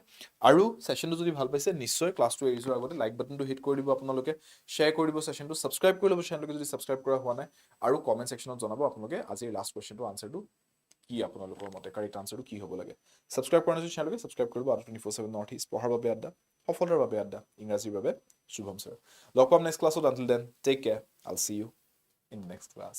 আৰু সেশনটো যদি ভাল পাইছে নিশ্চয় ক্লাছটো এৰি যোৱাৰ আগতে লাইক বাটনটো হিট কৰি দিব আপোনালোকে শ্বেয়াৰ কৰি দিব সেশনটো সাবস্ক্ৰাইব কৰি ল'ব চেনেলটো যদি সাবস্ক্ৰাইব কৰা হোৱা নাই আৰু কমেন্ট সেকশনত জনাব আপোনালোকে আজিৰ লাষ্ট কোৱেশ্চনটো আনসাৰটো কি আপোনালোকৰ মতে কাৰেক্ট আনসাৰটো কি হ'ব লাগে সাবস্ক্ৰাইব কৰা নাই চেনেলটো সাবস্ক্ৰাইব কৰিব আৰু 24/7 নৰ্থ ইষ্ট পঢ়াৰ বাবে আড্ডা সফলতাৰ বাবে আড্ডা ইংৰাজীৰ বাবে শুভম স্যাৰ লগ পাম নেক্সট ক্লাছত until then take care I'll see you in next class